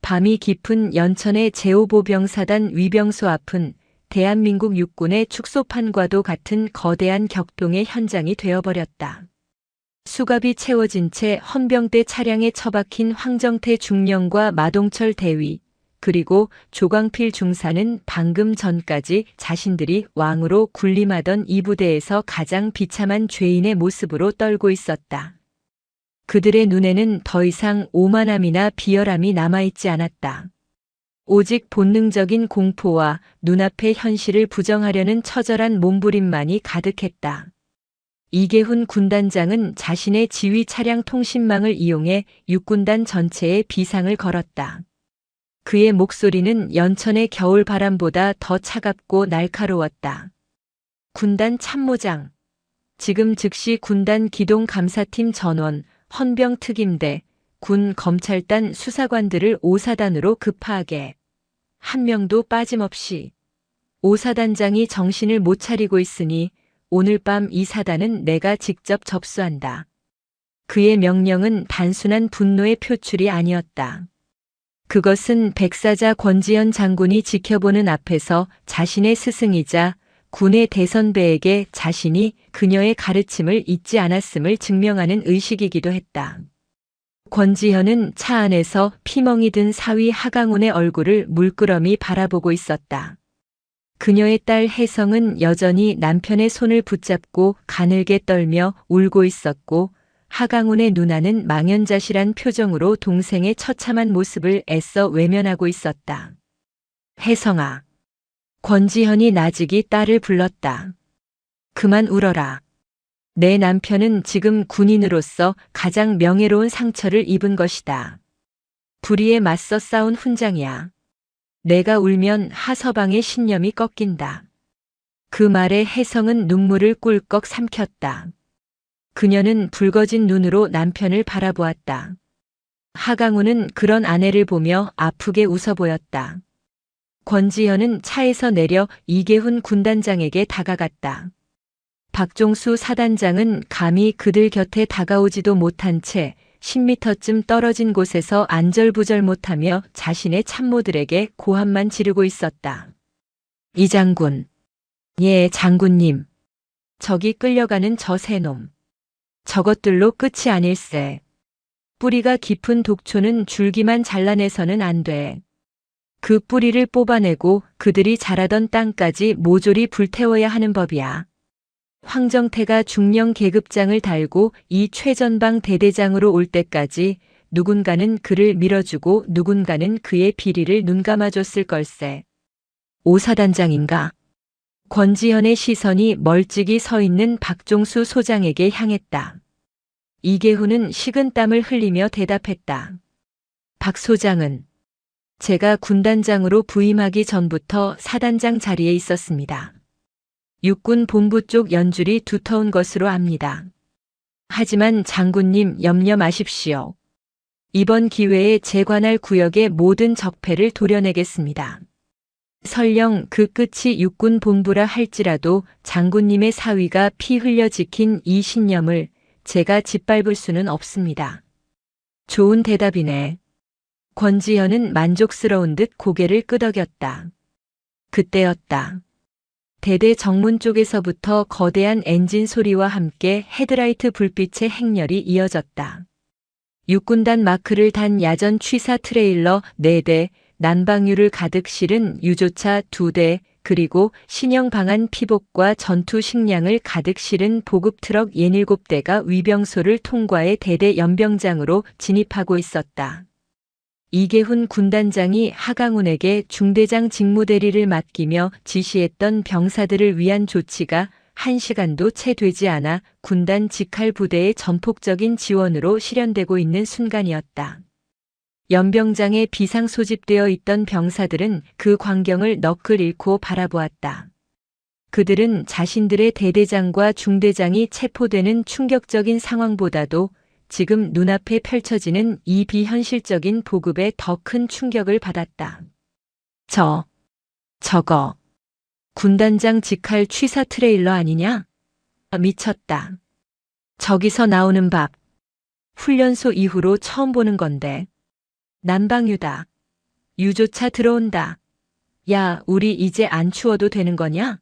A: 밤이 깊은 연천의 제5보병사단 위병소 앞은 대한민국 육군의 축소판과도 같은 거대한 격동의 현장이 되어버렸다. 수갑이 채워진 채 헌병대 차량에 처박힌 황정태 중령과 마동철 대위, 그리고 조광필 중사는 방금 전까지 자신들이 왕으로 군림하던 이 부대에서 가장 비참한 죄인의 모습으로 떨고 있었다. 그들의 눈에는 더 이상 오만함이나 비열함이 남아있지 않았다. 오직 본능적인 공포와 눈앞의 현실을 부정하려는 처절한 몸부림만이 가득했다. 이계훈 군단장은 자신의 지휘 차량 통신망을 이용해 육군단 전체에 비상을 걸었다. 그의 목소리는 연천의 겨울 바람보다 더 차갑고 날카로웠다. 군단 참모장, 지금 즉시 군단 기동감사팀 전원, 헌병특임대, 군 검찰단 수사관들을 5사단으로 급파하게. 한 명도 빠짐없이. 5사단장이 정신을 못 차리고 있으니 오늘 밤 이 사단은 내가 직접 접수한다. 그의 명령은 단순한 분노의 표출이 아니었다. 그것은 백사자 권지현 장군이 지켜보는 앞에서 자신의 스승이자 군의 대선배에게 자신이 그녀의 가르침을 잊지 않았음을 증명하는 의식이기도 했다. 권지현은 차 안에서 피멍이 든 사위 하강훈의 얼굴을 물끄러미 바라보고 있었다. 그녀의 딸 혜성은 여전히 남편의 손을 붙잡고 가늘게 떨며 울고 있었고, 하강훈의 누나는 망연자실한 표정으로 동생의 처참한 모습을 애써 외면하고 있었다. 혜성아. 권지현이 나직이 딸을 불렀다. 그만 울어라. 내 남편은 지금 군인으로서 가장 명예로운 상처를 입은 것이다. 불의에 맞서 싸운 훈장이야. 내가 울면 하서방의 신념이 꺾인다. 그 말에 혜성은 눈물을 꿀꺽 삼켰다. 그녀는 붉어진 눈으로 남편을 바라보았다. 하강훈은 그런 아내를 보며 아프게 웃어 보였다. 권지현은 차에서 내려 이계훈 군단장에게 다가갔다. 박종수 사단장은 감히 그들 곁에 다가오지도 못한 채 10m쯤 떨어진 곳에서 안절부절 못하며 자신의 참모들에게 고함만 지르고 있었다. 이 장군. 예, 장군님. 저기 끌려가는 저 새놈. 저것들로 끝이 아닐세. 뿌리가 깊은 독초는 줄기만 잘라내서는 안 돼. 그 뿌리를 뽑아내고 그들이 자라던 땅까지 모조리 불태워야 하는 법이야. 황정태가 중령 계급장을 달고 이 최전방 대대장으로 올 때까지 누군가는 그를 밀어주고 누군가는 그의 비리를 눈감아줬을 걸세. 오사단장인가? 권지현의 시선이 멀찍이 서 있는 박종수 소장에게 향했다. 이계훈은 식은땀을 흘리며 대답했다. 박 소장은 제가 군단장으로 부임하기 전부터 사단장 자리에 있었습니다. 육군 본부 쪽 연줄이 두터운 것으로 압니다. 하지만 장군님 염려 마십시오. 이번 기회에 재관할 구역의 모든 적폐를 도려내겠습니다. 설령 그 끝이 육군 본부라 할지라도 장군님의 사위가 피 흘려 지킨 이 신념을 제가 짓밟을 수는 없습니다. 좋은 대답이네. 권지현은 만족스러운 듯 고개를 끄덕였다. 그때였다. 대대 정문 쪽에서부터 거대한 엔진 소리와 함께 헤드라이트 불빛의 행렬이 이어졌다. 육군단 마크를 단 야전 취사 트레일러 4대, 난방유를 가득 실은 유조차 2대, 그리고 신형 방한 피복과 전투 식량을 가득 실은 보급 트럭 7대가 위병소를 통과해 대대 연병장으로 진입하고 있었다. 이계훈 군단장이 하강훈에게 중대장 직무대리를 맡기며 지시했던 병사들을 위한 조치가 1시간도 채 되지 않아 군단 직할 부대의 전폭적인 지원으로 실현되고 있는 순간이었다. 연병장에 비상 소집되어 있던 병사들은 그 광경을 너클 잃고 바라보았다. 그들은 자신들의 대대장과 중대장이 체포되는 충격적인 상황보다도 지금 눈앞에 펼쳐지는 이 비현실적인 보급에 더 큰 충격을 받았다. 저거. 군단장 직할 취사 트레일러 아니냐? 미쳤다. 저기서 나오는 밥. 훈련소 이후로 처음 보는 건데. 난방유다. 유조차 들어온다. 야, 우리 이제 안 추워도 되는 거냐?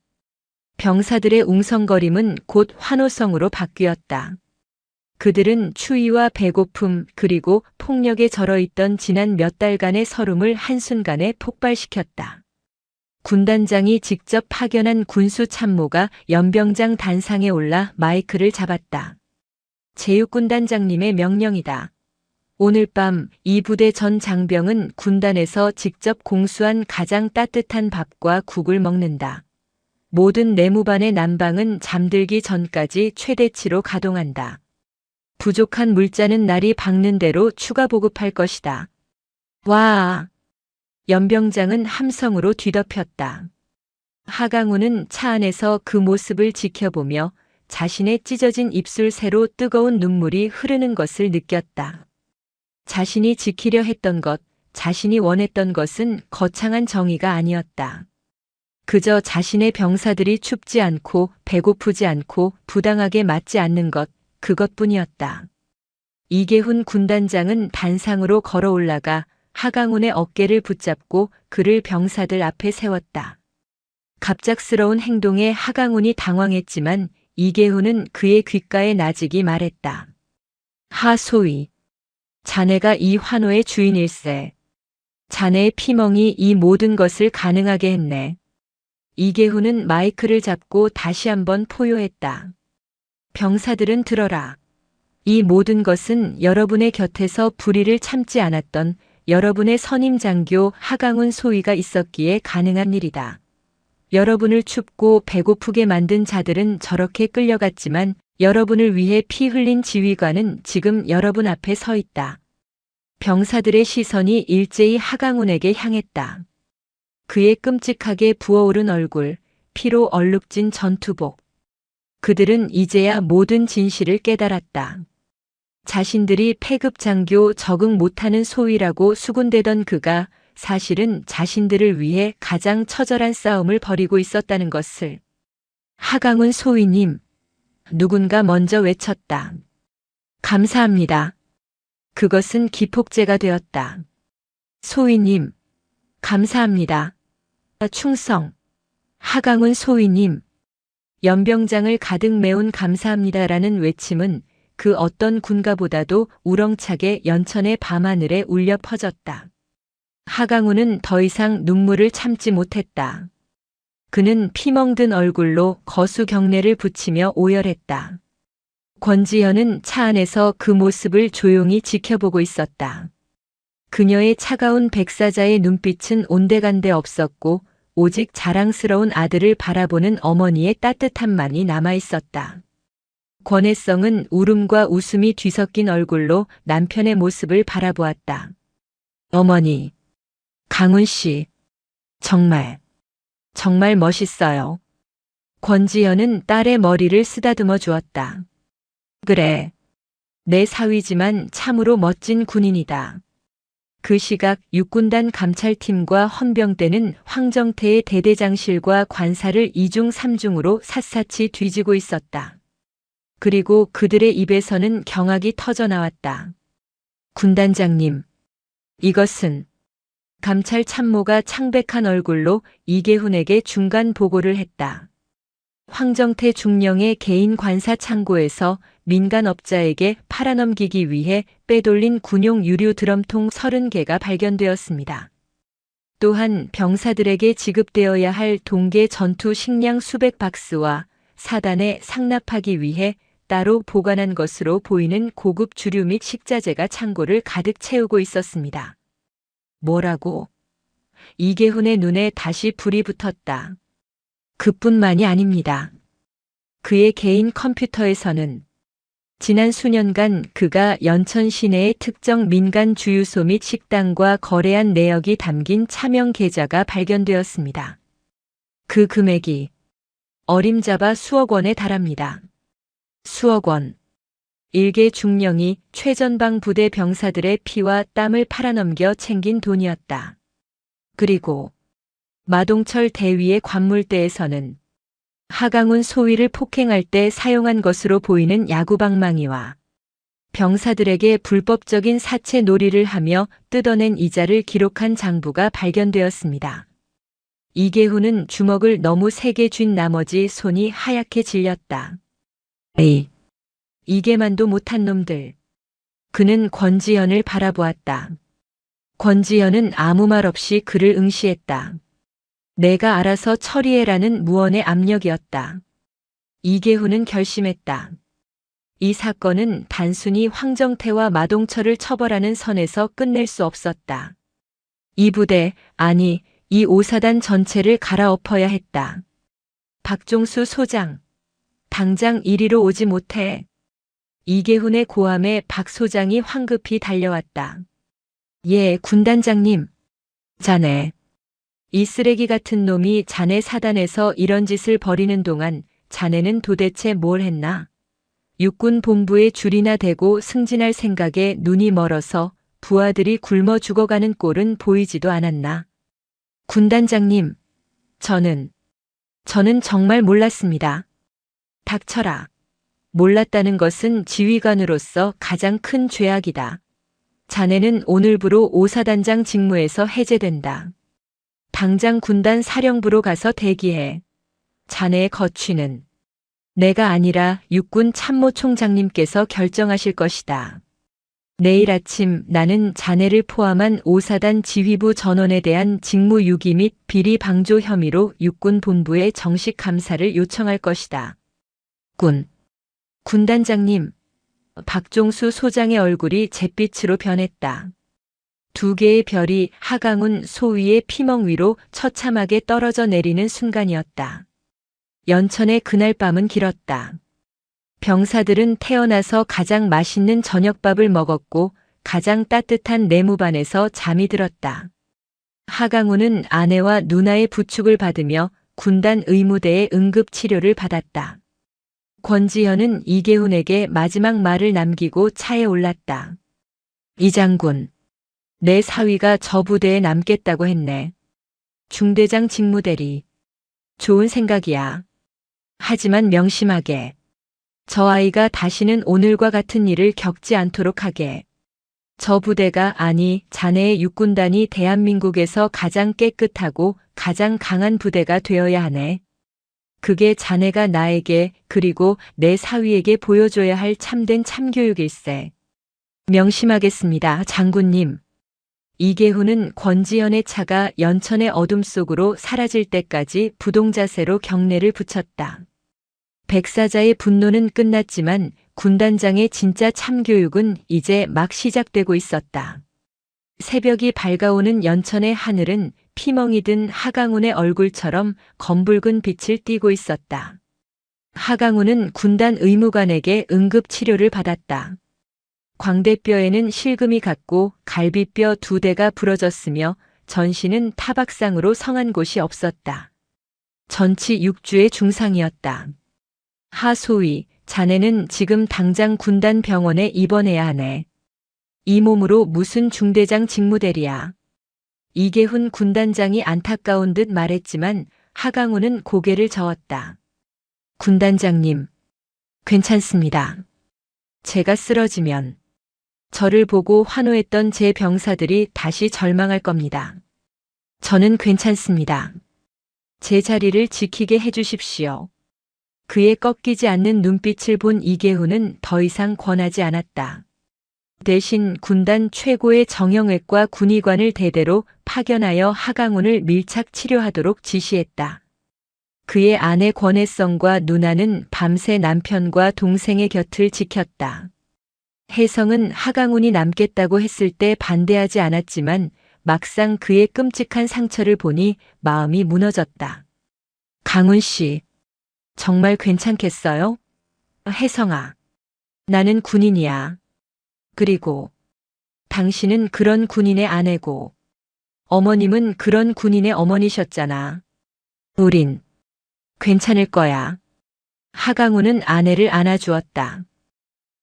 A: 병사들의 웅성거림은 곧 환호성으로 바뀌었다. 그들은 추위와 배고픔 그리고 폭력에 절어있던 지난 몇 달간의 서름을 한순간에 폭발시켰다. 군단장이 직접 파견한 군수 참모가 연병장 단상에 올라 마이크를 잡았다. 제육군단장님의 명령이다. 오늘 밤 이 부대 전 장병은 군단에서 직접 공수한 가장 따뜻한 밥과 국을 먹는다. 모든 내무반의 난방은 잠들기 전까지 최대치로 가동한다. 부족한 물자는 날이 밝는 대로 추가 보급할 것이다. 와! 연병장은 함성으로 뒤덮였다. 하강우는 차 안에서 그 모습을 지켜보며 자신의 찢어진 입술 새로 뜨거운 눈물이 흐르는 것을 느꼈다. 자신이 지키려 했던 것, 자신이 원했던 것은 거창한 정의가 아니었다. 그저 자신의 병사들이 춥지 않고 배고프지 않고 부당하게 맞지 않는 것, 그것뿐이었다. 이계훈 군단장은 단상으로 걸어 올라가 하강훈의 어깨를 붙잡고 그를 병사들 앞에 세웠다. 갑작스러운 행동에 하강훈이 당황했지만 이계훈은 그의 귓가에 나직이 말했다. 하소위, 자네가 이 환호의 주인일세. 자네의 피멍이 이 모든 것을 가능하게 했네. 이계훈은 마이크를 잡고 다시 한번 포효했다. 병사들은 들어라. 이 모든 것은 여러분의 곁에서 불의를 참지 않았던 여러분의 선임 장교 하강훈 소위가 있었기에 가능한 일이다. 여러분을 춥고 배고프게 만든 자들은 저렇게 끌려갔지만 여러분을 위해 피 흘린 지휘관은 지금 여러분 앞에 서 있다. 병사들의 시선이 일제히 하강훈에게 향했다. 그의 끔찍하게 부어오른 얼굴, 피로 얼룩진 전투복. 그들은 이제야 모든 진실을 깨달았다. 자신들이 패급 장교 적응 못하는 소위라고 수군대던 그가 사실은 자신들을 위해 가장 처절한 싸움을 벌이고 있었다는 것을. 하강훈 소위님, 누군가 먼저 외쳤다. 감사합니다. 그것은 기폭제가 되었다. 소위님, 감사합니다. 충성. 하강훈 소위님, 연병장을 가득 메운 감사합니다라는 외침은 그 어떤 군가보다도 우렁차게 연천의 밤하늘에 울려 퍼졌다. 하강훈은 더 이상 눈물을 참지 못했다. 그는 피멍든 얼굴로 거수 경례를 붙이며 오열했다. 권지현은 차 안에서 그 모습을 조용히 지켜보고 있었다. 그녀의 차가운 백사자의 눈빛은 온데간데 없었고 오직 자랑스러운 아들을 바라보는 어머니의 따뜻함만이 남아있었다. 권혜성은 울음과 웃음이 뒤섞인 얼굴로 남편의 모습을 바라보았다. 어머니, 강훈 씨, 정말 멋있어요. 권지현은 딸의 머리를 쓰다듬어 주었다. 그래, 내 사위지만 참으로 멋진 군인이다. 그 시각 육군단 감찰팀과 헌병대는 황정태의 대대장실과 관사를 2중 3중으로 샅샅이 뒤지고 있었다. 그리고 그들의 입에서는 경악이 터져나왔다. 군단장님, 이것은 감찰 참모가 창백한 얼굴로 이계훈에게 중간 보고를 했다. 황정태 중령의 개인 관사 창고에서 민간업자에게 팔아넘기기 위해 빼돌린 군용 유류 드럼통 30개가 발견되었습니다. 또한 병사들에게 지급되어야 할 동계 전투 식량 수백 박스와 사단에 상납하기 위해 따로 보관한 것으로 보이는 고급 주류 및 식자재가 창고를 가득 채우고 있었습니다. 뭐라고? 이계훈의 눈에 다시 불이 붙었다. 그뿐만이 아닙니다. 그의 개인 컴퓨터에서는 지난 수년간 그가 연천 시내의 특정 민간 주유소 및 식당과 거래한 내역이 담긴 차명 계좌가 발견되었습니다. 그 금액이 어림잡아 수억 원에 달합니다. 수억 원. 일개 중령이 최전방 부대 병사들의 피와 땀을 팔아넘겨 챙긴 돈이었다. 그리고 마동철 대위의 관물대에서는 하강훈 소위를 폭행할 때 사용한 것으로 보이는 야구방망이와 병사들에게 불법적인 사채 놀이를 하며 뜯어낸 이자를 기록한 장부가 발견되었습니다. 이계훈은 주먹을 너무 세게 쥔 나머지 손이 하얗게 질렸다. 에이, 이게만도 못한 놈들. 그는 권지현을 바라보았다. 권지현은 아무 말 없이 그를 응시했다. 내가 알아서 처리해라는 무언의 압력이었다. 이계훈은 결심했다. 이 사건은 단순히 황정태와 마동철을 처벌하는 선에서 끝낼 수 없었다. 이 부대, 아니, 이 5사단 전체를 갈아엎어야 했다. 박종수 소장, 당장 이리로 오지 못해. 이계훈의 고함에 박 소장이 황급히 달려왔다. 예, 군단장님. 자네. 이 쓰레기 같은 놈이 자네 사단에서 이런 짓을 벌이는 동안 자네는 도대체 뭘 했나? 육군 본부에 줄이나 대고 승진할 생각에 눈이 멀어서 부하들이 굶어 죽어가는 꼴은 보이지도 않았나? 군단장님, 저는 정말 몰랐습니다. 닥쳐라. 몰랐다는 것은 지휘관으로서 가장 큰 죄악이다. 자네는 오늘부로 5사단장 직무에서 해제된다. 당장 군단 사령부로 가서 대기해. 자네의 거취는 내가 아니라 육군 참모총장님께서 결정하실 것이다. 내일 아침 나는 자네를 포함한 5사단 지휘부 전원에 대한 직무유기 및 비리 방조 혐의로 육군 본부에 정식 감사를 요청할 것이다. 군단장님. 박종수 소장의 얼굴이 잿빛으로 변했다. 두 개의 별이 하강훈 소위의 피멍 위로 처참하게 떨어져 내리는 순간이었다. 연천의 그날 밤은 길었다. 병사들은 태어나서 가장 맛있는 저녁밥을 먹었고 가장 따뜻한 내무반에서 잠이 들었다. 하강훈은 아내와 누나의 부축을 받으며 군단 의무대의 응급치료를 받았다. 권지현은 이계훈에게 마지막 말을 남기고 차에 올랐다. 이 장군, 내 사위가 저 부대에 남겠다고 했네. 중대장 직무대리. 좋은 생각이야. 하지만 명심하게. 저 아이가 다시는 오늘과 같은 일을 겪지 않도록 하게. 저 부대가 아니 자네의 육군단이 대한민국에서 가장 깨끗하고 가장 강한 부대가 되어야 하네. 그게 자네가 나에게 그리고 내 사위에게 보여줘야 할 참된 참교육일세. 명심하겠습니다, 장군님. 이계훈은 권지현의 차가 연천의 어둠 속으로 사라질 때까지 부동자세로 경례를 붙였다. 백사자의 분노는 끝났지만 군단장의 진짜 참교육은 이제 막 시작되고 있었다. 새벽이 밝아오는 연천의 하늘은 피멍이 든 하강훈의 얼굴처럼 검붉은 빛을 띠고 있었다. 하강훈은 군단 의무관에게 응급치료를 받았다. 광대뼈에는 실금이 갔고 갈비뼈 2대가 부러졌으며 전신은 타박상으로 성한 곳이 없었다. 전치 6주의 중상이었다. 하소위, 자네는 지금 당장 군단 병원에 입원해야 하네. 이 몸으로 무슨 중대장 직무대리야. 이계훈 군단장이 안타까운 듯 말했지만 하강훈은 고개를 저었다. 군단장님, 괜찮습니다. 제가 쓰러지면 저를 보고 환호했던 제 병사들이 다시 절망할 겁니다. 저는 괜찮습니다. 제 자리를 지키게 해주십시오. 그의 꺾이지 않는 눈빛을 본 이계훈은 더 이상 권하지 않았다. 대신 군단 최고의 정형외과 군의관을 대대로 파견하여 하강훈을 밀착 치료하도록 지시했다. 그의 아내 권혜성과 누나는 밤새 남편과 동생의 곁을 지켰다. 혜성은 하강훈이 남겠다고 했을 때 반대하지 않았지만 막상 그의 끔찍한 상처를 보니 마음이 무너졌다. 강훈 씨, 정말 괜찮겠어요? 혜성아, 나는 군인이야. 그리고 당신은 그런 군인의 아내고 어머님은 그런 군인의 어머니셨잖아. 우린 괜찮을 거야. 하강훈은 아내를 안아주었다.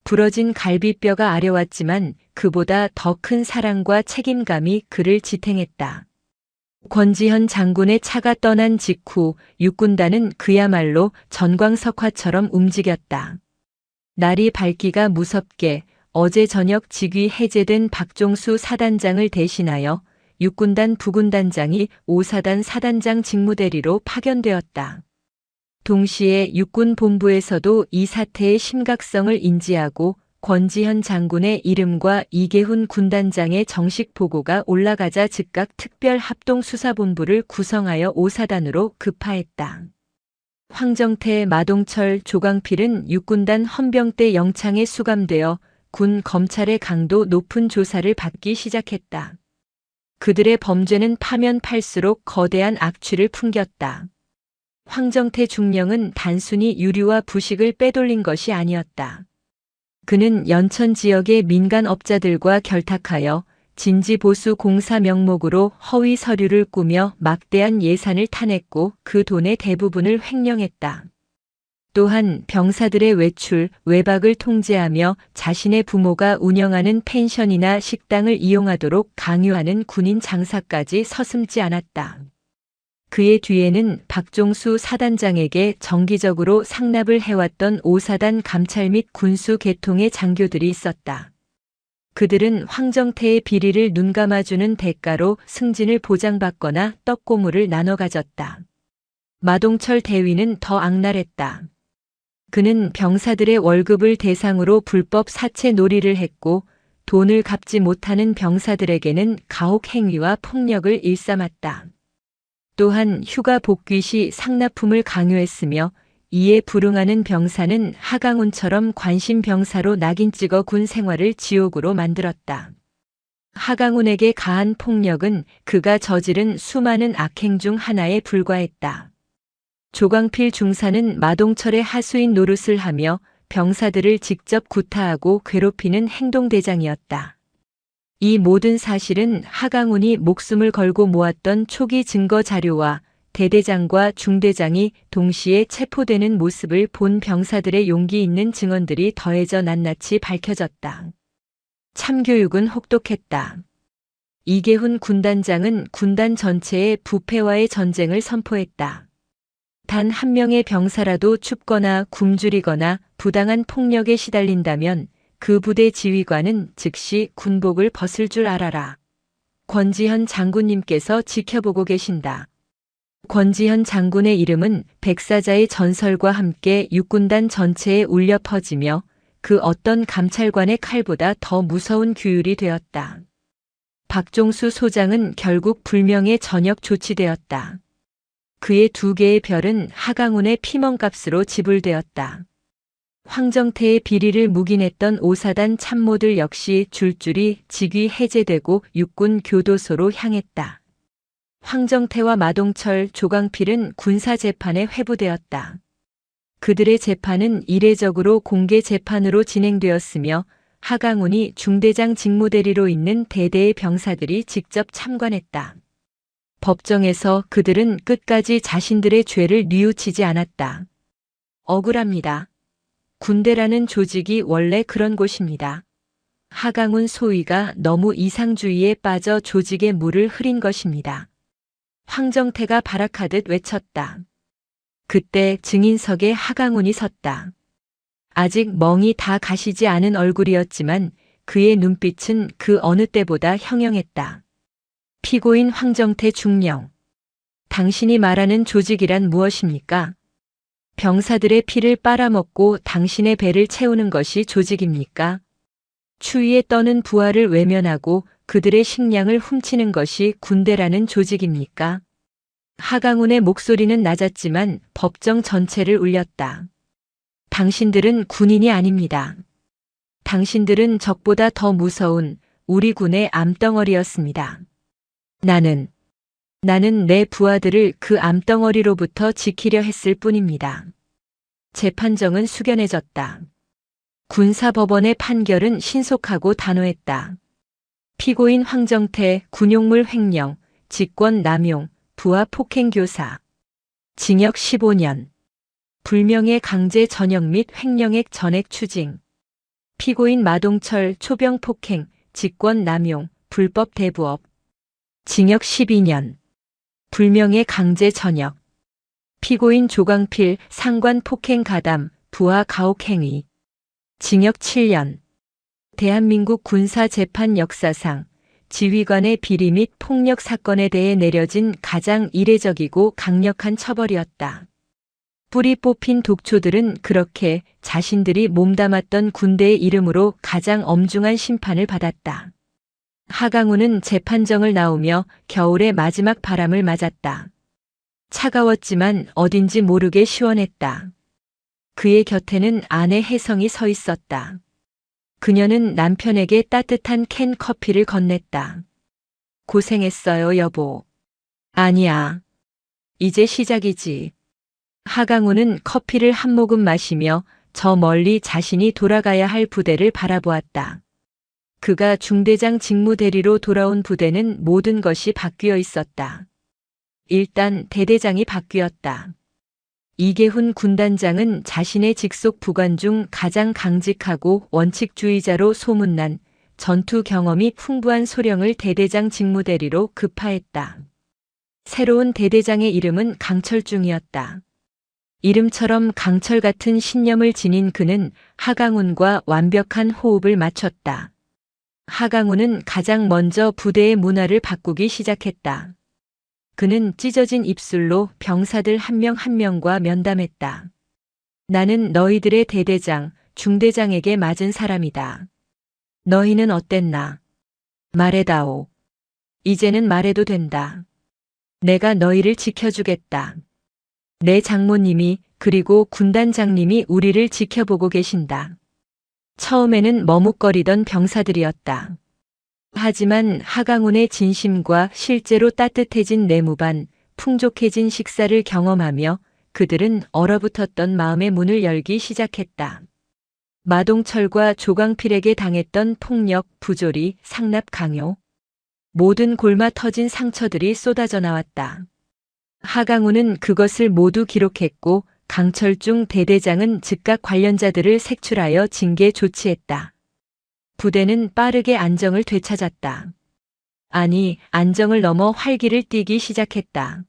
A: 부러진 갈비뼈가 아려왔지만 그보다 더 큰 사랑과 책임감이 그를 지탱했다. 권지현 장군의 차가 떠난 직후 육군단은 그야말로 전광석화처럼 움직였다. 날이 밝기가 무섭게 어제 저녁 직위 해제된 박종수 사단장을 대신하여 육군단 부군단장이 5사단 사단장 직무대리로 파견되었다. 동시에 육군본부에서도 이 사태의 심각성을 인지하고 권지현 장군의 이름과 이계훈 군단장의 정식 보고가 올라가자 즉각 특별합동수사본부를 구성하여 5사단으로 급파했다. 황정태, 마동철, 조광필은 육군단 헌병대 영창에 수감되어 군 검찰의 강도 높은 조사를 받기 시작했다. 그들의 범죄는 파면 팔수록 거대한 악취를 풍겼다. 황정태 중령은 단순히 유류와 부식을 빼돌린 것이 아니었다. 그는 연천 지역의 민간업자들과 결탁하여 진지보수 공사 명목으로 허위 서류를 꾸며 막대한 예산을 타냈고 그 돈의 대부분을 횡령했다. 또한 병사들의 외출, 외박을 통제하며 자신의 부모가 운영하는 펜션이나 식당을 이용하도록 강요하는 군인 장사까지 서슴지 않았다. 그의 뒤에는 박종수 사단장에게 정기적으로 상납을 해왔던 5사단 감찰 및 군수 계통의 장교들이 있었다. 그들은 황정태의 비리를 눈감아주는 대가로 승진을 보장받거나 떡고물을 나눠 가졌다. 마동철 대위는 더 악랄했다. 그는 병사들의 월급을 대상으로 불법 사채 놀이를 했고 돈을 갚지 못하는 병사들에게는 가혹 행위와 폭력을 일삼았다. 또한 휴가 복귀 시 상납품을 강요했으며 이에 불응하는 병사는 하강훈처럼 관심 병사로 낙인 찍어 군 생활을 지옥으로 만들었다. 하강훈에게 가한 폭력은 그가 저지른 수많은 악행 중 하나에 불과했다. 조광필 중사는 마동철의 하수인 노릇을 하며 병사들을 직접 구타하고 괴롭히는 행동대장이었다. 이 모든 사실은 하강훈이 목숨을 걸고 모았던 초기 증거 자료와 대대장과 중대장이 동시에 체포되는 모습을 본 병사들의 용기 있는 증언들이 더해져 낱낱이 밝혀졌다. 참교육은 혹독했다. 이계훈 군단장은 군단 전체에 부패와의 전쟁을 선포했다. 단 한 명의 병사라도 춥거나 굶주리거나 부당한 폭력에 시달린다면 그 부대 지휘관은 즉시 군복을 벗을 줄 알아라. 권지현 장군님께서 지켜보고 계신다. 권지현 장군의 이름은 백사자의 전설과 함께 육군단 전체에 울려 퍼지며 그 어떤 감찰관의 칼보다 더 무서운 규율이 되었다. 박종수 소장은 결국 불명예 전역 조치되었다. 그의 2개의 별은 하강훈의 피멍값으로 지불되었다. 황정태의 비리를 묵인했던 5사단 참모들 역시 줄줄이 직위 해제되고 육군 교도소로 향했다. 황정태와 마동철, 조광필은 군사재판에 회부되었다. 그들의 재판은 이례적으로 공개 재판으로 진행되었으며 하강훈이 중대장 직무대리로 있는 대대의 병사들이 직접 참관했다. 법정에서 그들은 끝까지 자신들의 죄를 뉘우치지 않았다. 억울합니다. 군대라는 조직이 원래 그런 곳입니다. 하강훈 소위가 너무 이상주의에 빠져 조직의 물을 흐린 것입니다. 황정태가 발악하듯 외쳤다. 그때 증인석에 하강훈이 섰다. 아직 멍이 다 가시지 않은 얼굴이었지만 그의 눈빛은 그 어느 때보다 형형했다. 피고인 황정태 중령. 당신이 말하는 조직이란 무엇입니까? 병사들의 피를 빨아먹고 당신의 배를 채우는 것이 조직입니까? 추위에 떠는 부하를 외면하고 그들의 식량을 훔치는 것이 군대라는 조직입니까? 하강훈의 목소리는 낮았지만 법정 전체를 울렸다. 당신들은 군인이 아닙니다. 당신들은 적보다 더 무서운 우리 군의 암덩어리였습니다. 나는 내 부하들을 그 암덩어리로부터 지키려 했을 뿐입니다. 재판정은 숙연해졌다. 군사법원의 판결은 신속하고 단호했다. 피고인 황정태 군용물 횡령, 직권 남용, 부하 폭행 교사. 징역 15년. 불명예 강제 전역 및 횡령액 전액 추징. 피고인 마동철 초병 폭행, 직권 남용, 불법 대부업. 징역 12년. 불명예 강제 전역. 피고인 조광필 상관 폭행 가담, 부하 가혹 행위. 징역 7년. 대한민국 군사재판 역사상 지휘관의 비리 및 폭력 사건에 대해 내려진 가장 이례적이고 강력한 처벌이었다. 뿌리 뽑힌 독초들은 그렇게 자신들이 몸담았던 군대의 이름으로 가장 엄중한 심판을 받았다. 하강우는 재판정을 나오며 겨울의 마지막 바람을 맞았다. 차가웠지만 어딘지 모르게 시원했다. 그의 곁에는 아내 혜성이 서 있었다. 그녀는 남편에게 따뜻한 캔 커피를 건넸다. 고생했어요, 여보. 아니야. 이제 시작이지. 하강우는 커피를 한 모금 마시며 저 멀리 자신이 돌아가야 할 부대를 바라보았다. 그가 중대장 직무대리로 돌아온 부대는 모든 것이 바뀌어 있었다. 일단 대대장이 바뀌었다. 이계훈 군단장은 자신의 직속 부관 중 가장 강직하고 원칙주의자로 소문난 전투 경험이 풍부한 소령을 대대장 직무대리로 급파했다. 새로운 대대장의 이름은 강철중이었다. 이름처럼 강철 같은 신념을 지닌 그는 하강훈과 완벽한 호흡을 맞췄다. 하강훈은 가장 먼저 부대의 문화를 바꾸기 시작했다. 그는 찢어진 입술로 병사들 한 명 한 명과 면담했다. 나는 너희들의 대대장, 중대장에게 맞은 사람이다. 너희는 어땠나? 말해다오. 이제는 말해도 된다. 내가 너희를 지켜주겠다. 내 장모님이 그리고 군단장님이 우리를 지켜보고 계신다. 처음에는 머뭇거리던 병사들이었다. 하지만 하강훈의 진심과 실제로 따뜻해진 내무반, 풍족해진 식사를 경험하며 그들은 얼어붙었던 마음의 문을 열기 시작했다. 마동철과 조광필에게 당했던 폭력, 부조리, 상납 강요. 모든 골마 터진 상처들이 쏟아져 나왔다. 하강훈은 그것을 모두 기록했고 강철중 대대장은 즉각 관련자들을 색출하여 징계 조치했다. 부대는 빠르게 안정을 되찾았다. 아니, 안정을 넘어 활기를 띠기 시작했다.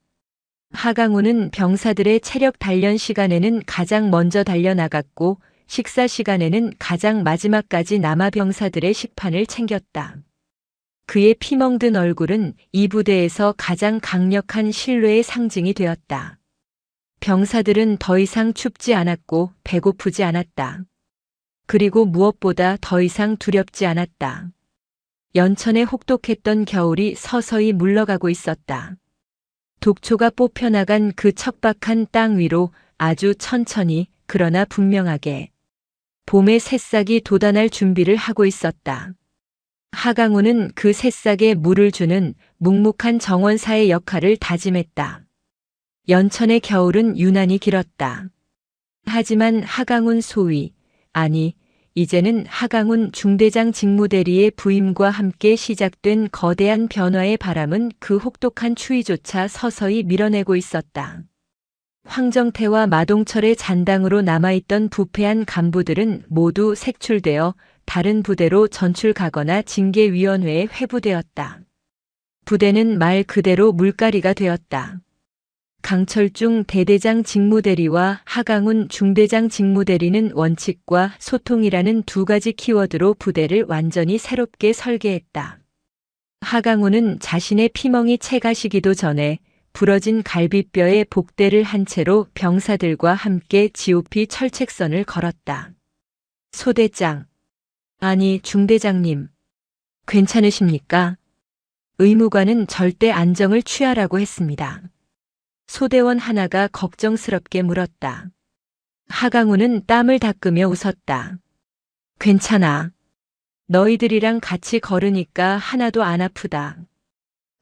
A: 하강훈은 병사들의 체력 단련 시간에는 가장 먼저 달려나갔고 식사 시간에는 가장 마지막까지 남아 병사들의 식판을 챙겼다. 그의 피멍든 얼굴은 이 부대에서 가장 강력한 신뢰의 상징이 되었다. 병사들은 더 이상 춥지 않았고 배고프지 않았다. 그리고 무엇보다 더 이상 두렵지 않았다. 연천에 혹독했던 겨울이 서서히 물러가고 있었다. 독초가 뽑혀나간 그 척박한 땅 위로 아주 천천히 그러나 분명하게 봄의 새싹이 돋아날 준비를 하고 있었다. 하강훈은 그 새싹에 물을 주는 묵묵한 정원사의 역할을 다짐했다. 연천의 겨울은 유난히 길었다. 하지만 하강훈 소위, 아니, 이제는 하강훈 중대장 직무대리의 부임과 함께 시작된 거대한 변화의 바람은 그 혹독한 추위조차 서서히 밀어내고 있었다. 황정태와 마동철의 잔당으로 남아있던 부패한 간부들은 모두 색출되어 다른 부대로 전출가거나 징계위원회에 회부되었다. 부대는 말 그대로 물갈이가 되었다. 강철중 대대장 직무대리와 하강훈 중대장 직무대리는 원칙과 소통이라는 두 가지 키워드로 부대를 완전히 새롭게 설계했다. 하강훈은 자신의 피멍이 채가시기도 전에 부러진 갈비뼈에 복대를 한 채로 병사들과 함께 GOP 철책선을 걸었다. 소대장, 아니 중대장님, 괜찮으십니까? 의무관은 절대 안정을 취하라고 했습니다. 소대원 하나가 걱정스럽게 물었다. 하강훈은 땀을 닦으며 웃었다. 괜찮아. 너희들이랑 같이 걸으니까 하나도 안 아프다.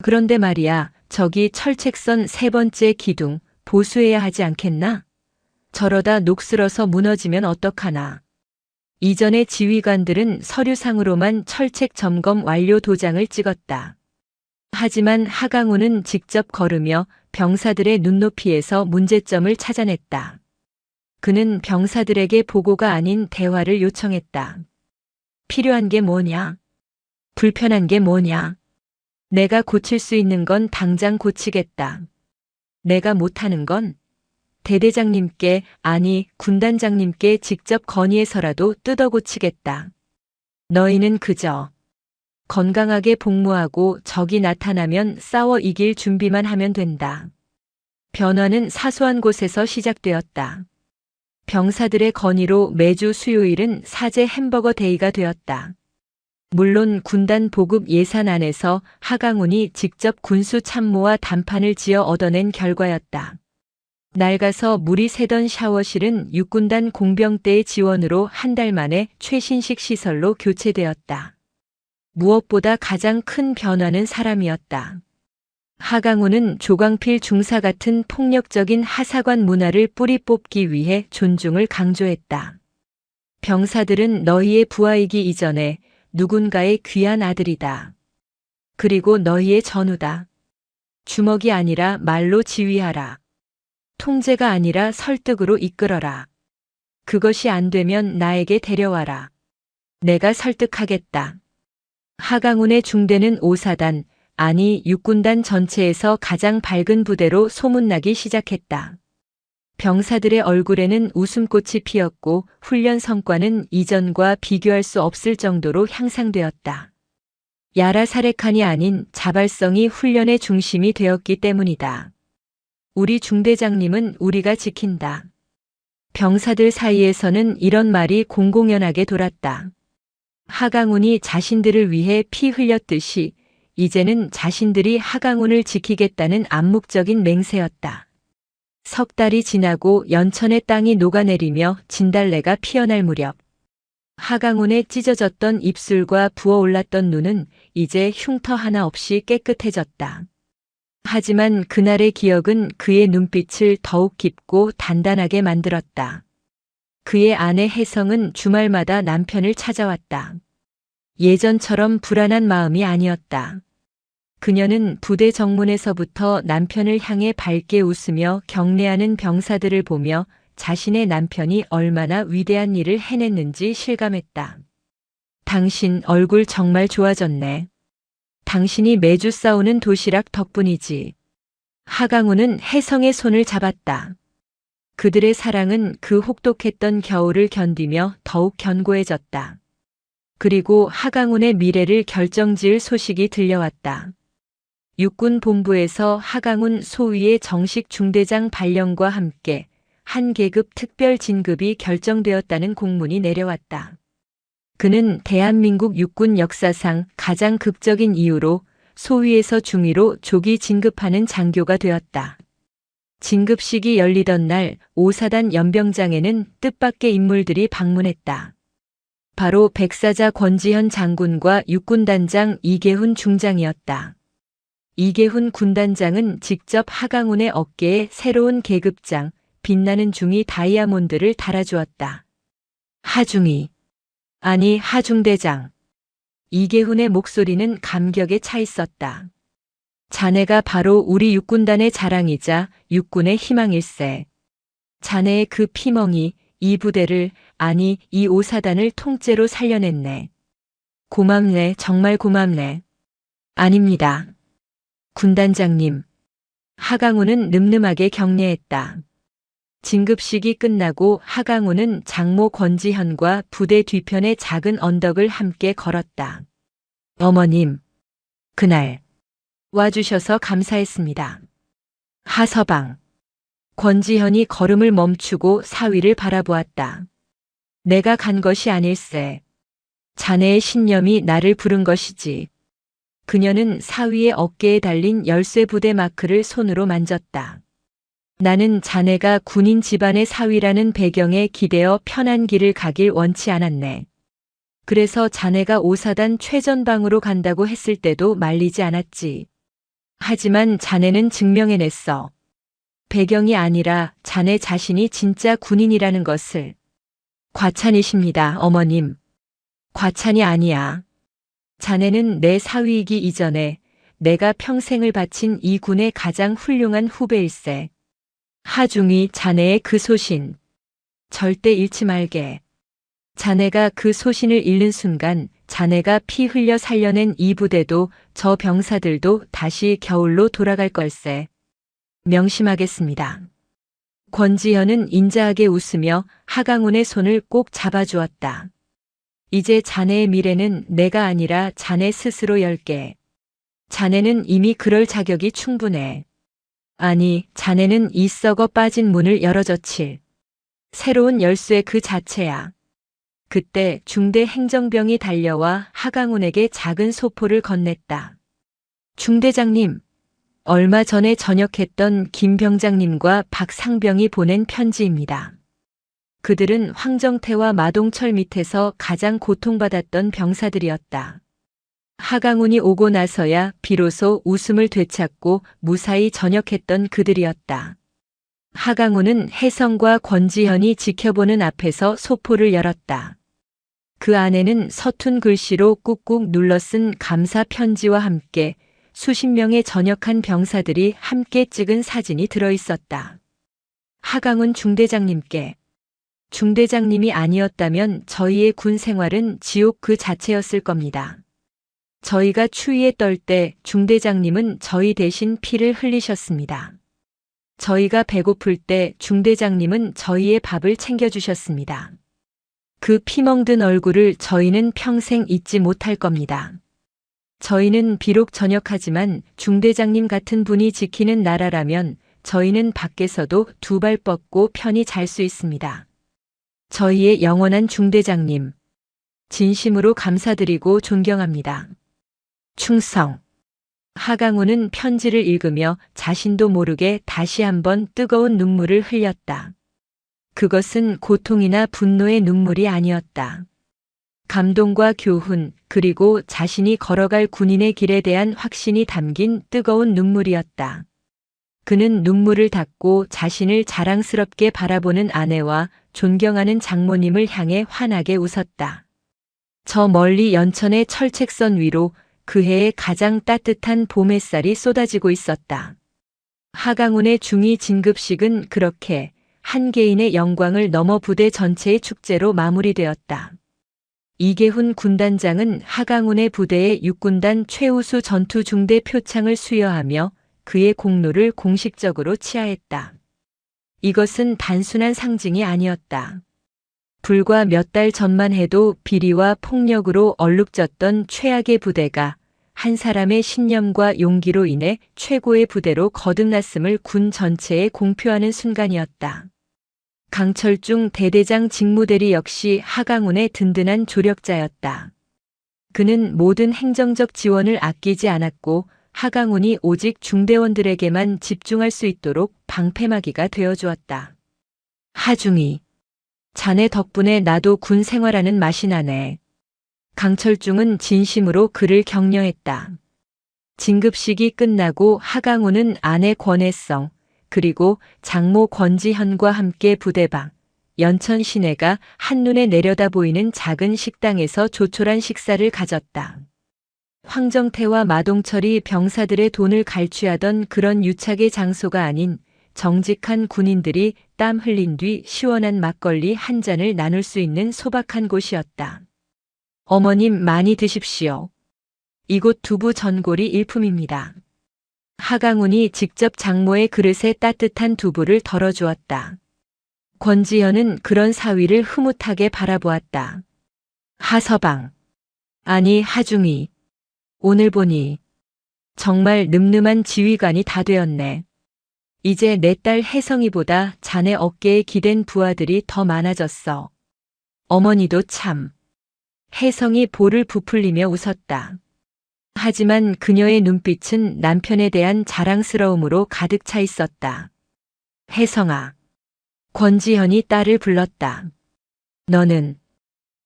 A: 그런데 말이야, 저기 철책선 세 번째 기둥 보수해야 하지 않겠나? 저러다 녹슬어서 무너지면 어떡하나. 이전의 지휘관들은 서류상으로만 철책 점검 완료 도장을 찍었다. 하지만 하강훈은 직접 걸으며 병사들의 눈높이에서 문제점을 찾아냈다. 그는 병사들에게 보고가 아닌 대화를 요청했다. 필요한 게 뭐냐? 불편한 게 뭐냐? 내가 고칠 수 있는 건 당장 고치겠다. 내가 못하는 건 대대장님께, 아니 군단장님께 직접 건의해서라도 뜯어 고치겠다. 너희는 그저 건강하게 복무하고 적이 나타나면 싸워 이길 준비만 하면 된다. 변화는 사소한 곳에서 시작되었다. 병사들의 건의로 매주 수요일은 사제 햄버거 데이가 되었다. 물론 군단 보급 예산 안에서 하강훈이 직접 군수 참모와 담판을 지어 얻어낸 결과였다. 낡아서 물이 새던 샤워실은 육군단 공병대의 지원으로 한 달 만에 최신식 시설로 교체되었다. 무엇보다 가장 큰 변화는 사람이었다. 하강훈은 조광필 중사 같은 폭력적인 하사관 문화를 뿌리 뽑기 위해 존중을 강조했다. 병사들은 너희의 부하이기 이전에 누군가의 귀한 아들이다. 그리고 너희의 전우다. 주먹이 아니라 말로 지휘하라. 통제가 아니라 설득으로 이끌어라. 그것이 안 되면 나에게 데려와라. 내가 설득하겠다. 하강훈의 중대는 5사단, 아니 육군단 전체에서 가장 밝은 부대로 소문나기 시작했다. 병사들의 얼굴에는 웃음꽃이 피었고 훈련 성과는 이전과 비교할 수 없을 정도로 향상되었다. 야라 사레칸이 아닌 자발성이 훈련의 중심이 되었기 때문이다. 우리 중대장님은 우리가 지킨다. 병사들 사이에서는 이런 말이 공공연하게 돌았다. 하강훈이 자신들을 위해 피 흘렸듯이 이제는 자신들이 하강훈을 지키겠다는 암묵적인 맹세였다. 석 달이 지나고 연천의 땅이 녹아내리며 진달래가 피어날 무렵 하강훈의 찢어졌던 입술과 부어올랐던 눈은 이제 흉터 하나 없이 깨끗해졌다. 하지만 그날의 기억은 그의 눈빛을 더욱 깊고 단단하게 만들었다. 그의 아내 혜성은 주말마다 남편을 찾아왔다. 예전처럼 불안한 마음이 아니었다. 그녀는 부대 정문에서부터 남편을 향해 밝게 웃으며 경례하는 병사들을 보며 자신의 남편이 얼마나 위대한 일을 해냈는지 실감했다. 당신 얼굴 정말 좋아졌네. 당신이 매주 싸우는 도시락 덕분이지. 하강훈은 혜성의 손을 잡았다. 그들의 사랑은 그 혹독했던 겨울을 견디며 더욱 견고해졌다. 그리고 하강훈의 미래를 결정지을 소식이 들려왔다. 육군 본부에서 하강훈 소위의 정식 중대장 발령과 함께 한 계급 특별 진급이 결정되었다는 공문이 내려왔다. 그는 대한민국 육군 역사상 가장 극적인 이유로 소위에서 중위로 조기 진급하는 장교가 되었다. 진급식이 열리던 날 5사단 연병장에는 뜻밖의 인물들이 방문했다. 바로 백사자 권지현 장군과 육군단장 이계훈 중장이었다. 이계훈 군단장은 직접 하강훈의 어깨에 새로운 계급장, 빛나는 중위 다이아몬드를 달아주었다. 하중위. 아니 하중대장. 이계훈의 목소리는 감격에 차 있었다. 자네가 바로 우리 육군단의 자랑이자 육군의 희망일세. 자네의 그 피멍이 이 부대를, 아니 이 5사단을 통째로 살려냈네. 고맙네, 정말 고맙네. 아닙니다. 군단장님. 하강훈은 늠름하게 경례했다. 진급식이 끝나고 하강훈은 장모 권지현과 부대 뒤편의 작은 언덕을 함께 걸었다. 어머님, 그날 와주셔서 감사했습니다. 하서방. 권지현이 걸음을 멈추고 사위를 바라보았다. 내가 간 것이 아닐세. 자네의 신념이 나를 부른 것이지. 그녀는 사위의 어깨에 달린 열쇠부대 마크를 손으로 만졌다. 나는 자네가 군인 집안의 사위라는 배경에 기대어 편한 길을 가길 원치 않았네. 그래서 자네가 5사단 최전방으로 간다고 했을 때도 말리지 않았지. 하지만 자네는 증명해냈어. 배경이 아니라 자네 자신이 진짜 군인이라는 것을. 과찬이십니다, 어머님. 과찬이 아니야. 자네는 내 사위이기 이전에 내가 평생을 바친 이 군의 가장 훌륭한 후배일세. 하중이 자네의 그 소신. 절대 잃지 말게. 자네가 그 소신을 잃는 순간 자네가 피 흘려 살려낸 이 부대도 저 병사들도 다시 겨울로 돌아갈 걸세. 명심하겠습니다. 권지현은 인자하게 웃으며 하강훈의 손을 꼭 잡아주었다. 이제 자네의 미래는 내가 아니라 자네 스스로 열게. 자네는 이미 그럴 자격이 충분해. 아니, 자네는 이 썩어 빠진 문을 열어젖힐 새로운 열쇠 그 자체야. 그때 중대 행정병이 달려와 하강훈에게 작은 소포를 건넸다. 중대장님, 얼마 전에 전역했던 김 병장님과 박 상병이 보낸 편지입니다. 그들은 황정태와 마동철 밑에서 가장 고통받았던 병사들이었다. 하강훈이 오고 나서야 비로소 웃음을 되찾고 무사히 전역했던 그들이었다. 하강훈은 혜성과 권지현이 지켜보는 앞에서 소포를 열었다. 그 안에는 서툰 글씨로 꾹꾹 눌러 쓴 감사 편지와 함께 수십 명의 전역한 병사들이 함께 찍은 사진이 들어있었다. 하강훈 중대장님께. 중대장님이 아니었다면 저희의 군 생활은 지옥 그 자체였을 겁니다. 저희가 추위에 떨 때 중대장님은 저희 대신 피를 흘리셨습니다. 저희가 배고플 때 중대장님은 저희의 밥을 챙겨주셨습니다. 그 피멍든 얼굴을 저희는 평생 잊지 못할 겁니다. 저희는 비록 전역하지만 중대장님 같은 분이 지키는 나라라면 저희는 밖에서도 두 발 뻗고 편히 잘 수 있습니다. 저희의 영원한 중대장님, 진심으로 감사드리고 존경합니다. 충성. 하강훈은 편지를 읽으며 자신도 모르게 다시 한번 뜨거운 눈물을 흘렸다. 그것은 고통이나 분노의 눈물이 아니었다. 감동과 교훈, 그리고 자신이 걸어갈 군인의 길에 대한 확신이 담긴 뜨거운 눈물이었다. 그는 눈물을 닦고 자신을 자랑스럽게 바라보는 아내와 존경하는 장모님을 향해 환하게 웃었다. 저 멀리 연천의 철책선 위로 그 해의 가장 따뜻한 봄 햇살이 쏟아지고 있었다. 하강훈의 중위 진급식은 그렇게 한 개인의 영광을 넘어 부대 전체의 축제로 마무리되었다. 이계훈 군단장은 하강훈의 부대의 육군단 최우수 전투 중대 표창을 수여하며 그의 공로를 공식적으로 치하했다. 이것은 단순한 상징이 아니었다. 불과 몇 달 전만 해도 비리와 폭력으로 얼룩졌던 최악의 부대가 한 사람의 신념과 용기로 인해 최고의 부대로 거듭났음을 군 전체에 공표하는 순간이었다. 강철중 대대장 직무대리 역시 하강훈의 든든한 조력자였다. 그는 모든 행정적 지원을 아끼지 않았고 하강훈이 오직 중대원들에게만 집중할 수 있도록 방패막이가 되어주었다. 하중이, 자네 덕분에 나도 군 생활하는 맛이 나네. 강철중은 진심으로 그를 격려했다. 진급식이 끝나고 하강훈은 아내 권혜성, 그리고 장모 권지현과 함께 부대 밖 연천 시내가 한눈에 내려다 보이는 작은 식당에서 조촐한 식사를 가졌다. 황정태와 마동철이 병사들의 돈을 갈취하던 그런 유착의 장소가 아닌 정직한 군인들이 땀 흘린 뒤 시원한 막걸리 한 잔을 나눌 수 있는 소박한 곳이었다. 어머님 많이 드십시오. 이곳 두부 전골이 일품입니다. 하강훈이 직접 장모의 그릇에 따뜻한 두부를 덜어주었다. 권지현은 그런 사위를 흐뭇하게 바라보았다. 하서방. 아니 하중이. 오늘 보니 정말 늠름한 지휘관이 다 되었네. 이제 내 딸 혜성이보다 자네 어깨에 기댄 부하들이 더 많아졌어. 어머니도 참. 혜성이 볼을 부풀리며 웃었다. 하지만 그녀의 눈빛은 남편에 대한 자랑스러움으로 가득 차 있었다. 혜성아. 권지현이 딸을 불렀다. 너는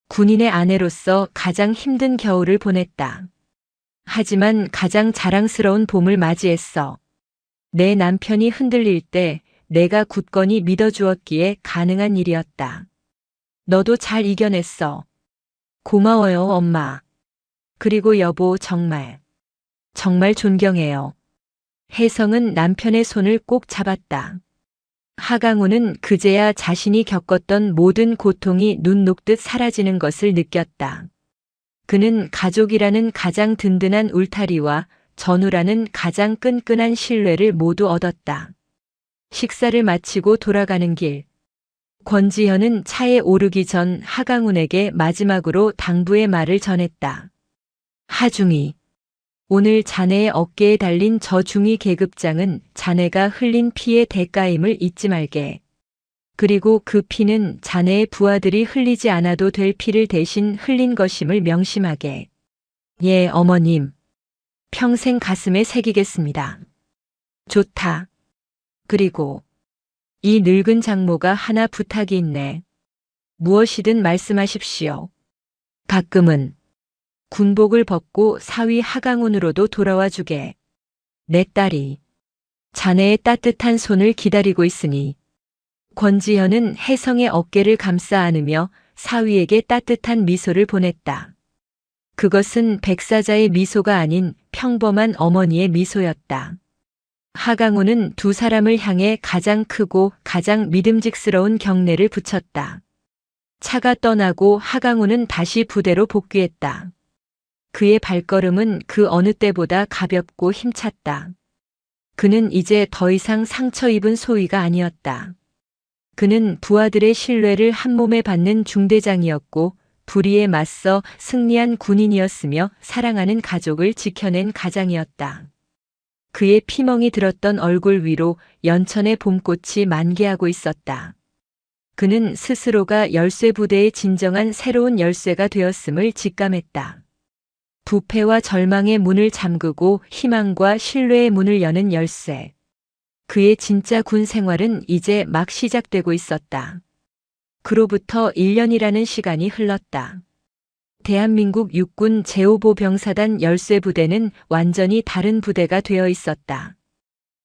A: 군인의 아내로서 가장 힘든 겨울을 보냈다. 하지만 가장 자랑스러운 봄을 맞이했어. 내 남편이 흔들릴 때 내가 굳건히 믿어주었기에 가능한 일이었다. 너도 잘 이겨냈어. 고마워요, 엄마. 그리고 여보 정말 존경해요. 혜성은 남편의 손을 꼭 잡았다. 하강훈은 그제야 자신이 겪었던 모든 고통이 눈 녹듯 사라지는 것을 느꼈다. 그는 가족이라는 가장 든든한 울타리와 전우라는 가장 끈끈한 신뢰를 모두 얻었다. 식사를 마치고 돌아가는 길. 권지현은 차에 오르기 전 하강훈에게 마지막으로 당부의 말을 전했다. 하중이. 오늘 자네의 어깨에 달린 저 중위 계급장은 자네가 흘린 피의 대가임을 잊지 말게. 그리고 그 피는 자네의 부하들이 흘리지 않아도 될 피를 대신 흘린 것임을 명심하게. 예, 어머님. 평생 가슴에 새기겠습니다. 좋다. 그리고 이 늙은 장모가 하나 부탁이 있네. 무엇이든 말씀하십시오. 가끔은 군복을 벗고 사위 하강운으로도 돌아와 주게. 내 딸이 자네의 따뜻한 손을 기다리고 있으니. 권지현은 혜성의 어깨를 감싸 안으며 사위에게 따뜻한 미소를 보냈다. 그것은 백사자의 미소가 아닌 평범한 어머니의 미소였다. 하강우는 두 사람을 향해 가장 크고 가장 믿음직스러운 경례를 붙였다. 차가 떠나고 하강우는 다시 부대로 복귀했다. 그의 발걸음은 그 어느 때보다 가볍고 힘찼다. 그는 이제 더 이상 상처 입은 소위가 아니었다. 그는 부하들의 신뢰를 한몸에 받는 중대장이었고 불의에 맞서 승리한 군인이었으며 사랑하는 가족을 지켜낸 가장이었다. 그의 피멍이 들었던 얼굴 위로 연천의 봄꽃이 만개하고 있었다. 그는 스스로가 열쇠부대의 진정한 새로운 열쇠가 되었음을 직감했다. 부패와 절망의 문을 잠그고 희망과 신뢰의 문을 여는 열쇠. 그의 진짜 군 생활은 이제 막 시작되고 있었다. 그로부터 1년이라는 시간이 흘렀다. 대한민국 육군 제5보 병사단 열쇠부대는 완전히 다른 부대가 되어 있었다.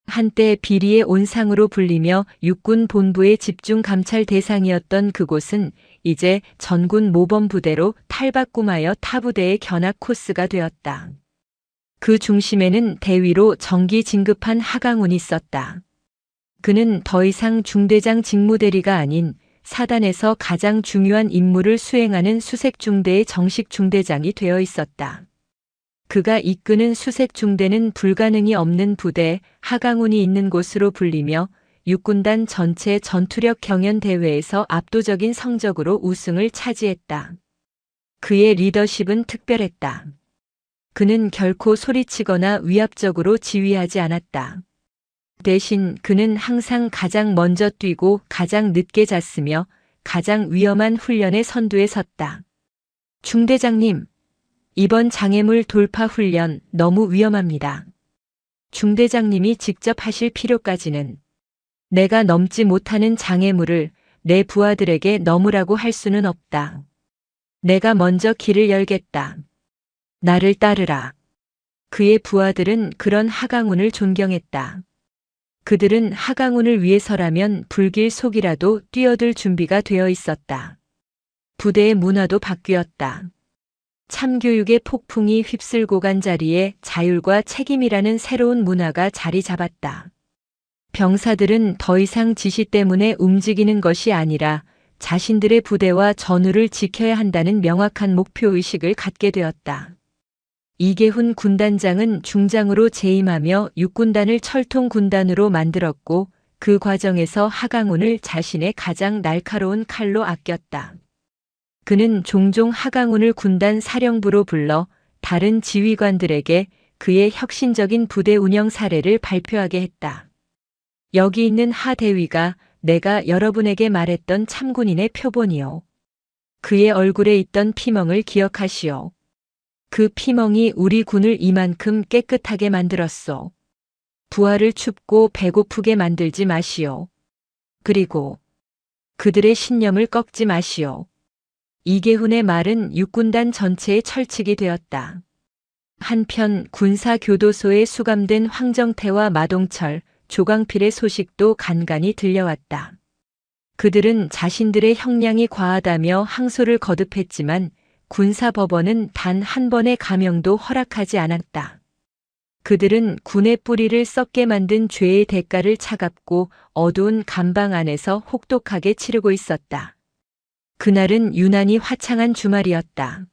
A: 한때 비리의 온상으로 불리며 육군 본부의 집중 감찰 대상이었던 그곳은 이제 전군 모범부대로 탈바꿈하여 타 부대의 견학 코스가 되었다. 그 중심에는 대위로 정기 진급한 하강운이 있었다. 그는 더 이상 중대장 직무대리가 아닌 사단에서 가장 중요한 임무를 수행하는 수색중대의 정식 중대장이 되어 있었다. 그가 이끄는 수색중대는 불가능이 없는 부대 하강운이 있는 곳으로 불리며 육군단 전체 전투력 경연 대회에서 압도적인 성적으로 우승을 차지했다. 그의 리더십은 특별했다. 그는 결코 소리치거나 위압적으로 지휘하지 않았다. 대신 그는 항상 가장 먼저 뛰고 가장 늦게 잤으며 가장 위험한 훈련의 선두에 섰다. 중대장님, 이번 장애물 돌파 훈련 너무 위험합니다. 중대장님이 직접 하실 필요까지는 내가 넘지 못하는 장애물을 내 부하들에게 넘으라고 할 수는 없다. 내가 먼저 길을 열겠다. 나를 따르라. 그의 부하들은 그런 하강운을 존경했다. 그들은 하강운을 위해서라면 불길 속이라도 뛰어들 준비가 되어 있었다. 부대의 문화도 바뀌었다. 참교육의 폭풍이 휩쓸고 간 자리에 자율과 책임이라는 새로운 문화가 자리 잡았다. 병사들은 더 이상 지시 때문에 움직이는 것이 아니라 자신들의 부대와 전우를 지켜야 한다는 명확한 목표의식을 갖게 되었다. 이계훈 군단장은 중장으로 재임하며 육군단을 철통군단으로 만들었고 그 과정에서 하강운을 자신의 가장 날카로운 칼로 아꼈다. 그는 종종 하강운을 군단 사령부로 불러 다른 지휘관들에게 그의 혁신적인 부대 운영 사례를 발표하게 했다. 여기 있는 하 대위가 내가 여러분에게 말했던 참군인의 표본이요. 그의 얼굴에 있던 피멍을 기억하시오. 그 피멍이 우리 군을 이만큼 깨끗하게 만들었소. 부하를 춥고 배고프게 만들지 마시오. 그리고 그들의 신념을 꺾지 마시오. 이계훈의 말은 육군단 전체에 철칙이 되었다. 한편 군사교도소에 수감된 황정태와 마동철, 조광필의 소식도 간간히 들려왔다. 그들은 자신들의 형량이 과하다며 항소를 거듭했지만 군사법원은 단 한 번의 감형도 허락하지 않았다. 그들은 군의 뿌리를 썩게 만든 죄의 대가를 차갑고 어두운 감방 안에서 혹독하게 치르고 있었다. 그날은 유난히 화창한 주말이었다.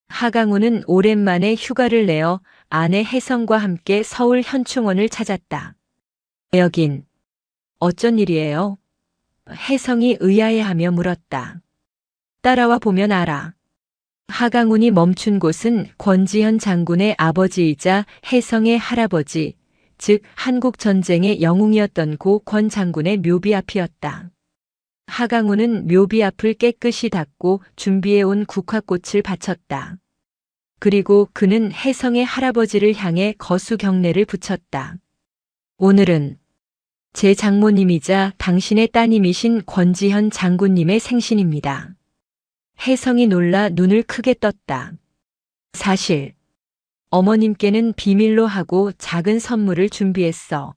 A: 하강우는 오랜만에 휴가를 내어 아내 혜성과 함께 서울 현충원을 찾았다. 여긴 어쩐 일이에요? 혜성이 의아해하며 물었다. 따라와 보면 알아. 하강훈이 멈춘 곳은 권지현 장군의 아버지이자 혜성의 할아버지, 즉 한국전쟁의 영웅이었던 고 권 장군의 묘비 앞이었다. 하강훈은 묘비 앞을 깨끗이 닦고 준비해온 국화꽃을 바쳤다. 그리고 그는 혜성의 할아버지를 향해 거수 경례를 붙였다. 오늘은 제 장모님이자 당신의 따님이신 권지현 장군님의 생신입니다. 혜성이 놀라 눈을 크게 떴다. 사실 어머님께는 비밀로 하고 작은 선물을 준비했어.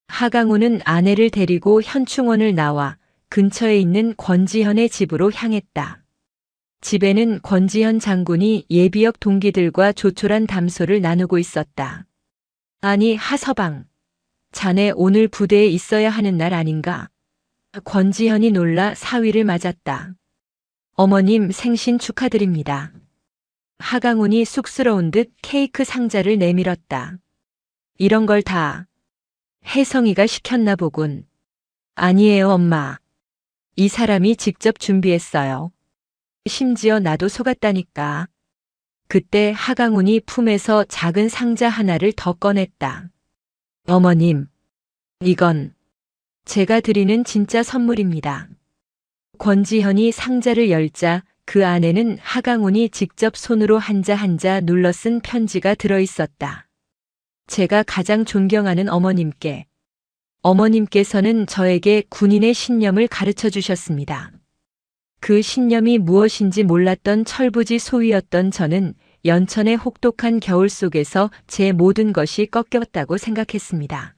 A: 하강훈은 아내를 데리고 현충원을 나와 근처에 있는 권지현의 집으로 향했다. 집에는 권지현 장군이 예비역 동기들과 조촐한 담소를 나누고 있었다. 아니, 하서방. 자네 오늘 부대에 있어야 하는 날 아닌가? 권지현이 놀라 사위를 맞았다. 어머님 생신 축하드립니다. 하강훈이 쑥스러운 듯 케이크 상자를 내밀었다. 이런 걸 다 혜성이가 시켰나 보군. 아니에요, 엄마. 이 사람이 직접 준비했어요. 심지어 나도 속았다니까. 그때 하강훈이 품에서 작은 상자 하나를 더 꺼냈다. 어머님, 이건 제가 드리는 진짜 선물입니다. 권지현이 상자를 열자 그 안에는 하강훈이 직접 손으로 한자 한자 눌러 쓴 편지가 들어있었다. 제가 가장 존경하는 어머님께, 어머님께서는 저에게 군인의 신념을 가르쳐 주셨습니다. 그 신념이 무엇인지 몰랐던 철부지 소위였던 저는 연천의 혹독한 겨울 속에서 제 모든 것이 꺾였다고 생각했습니다.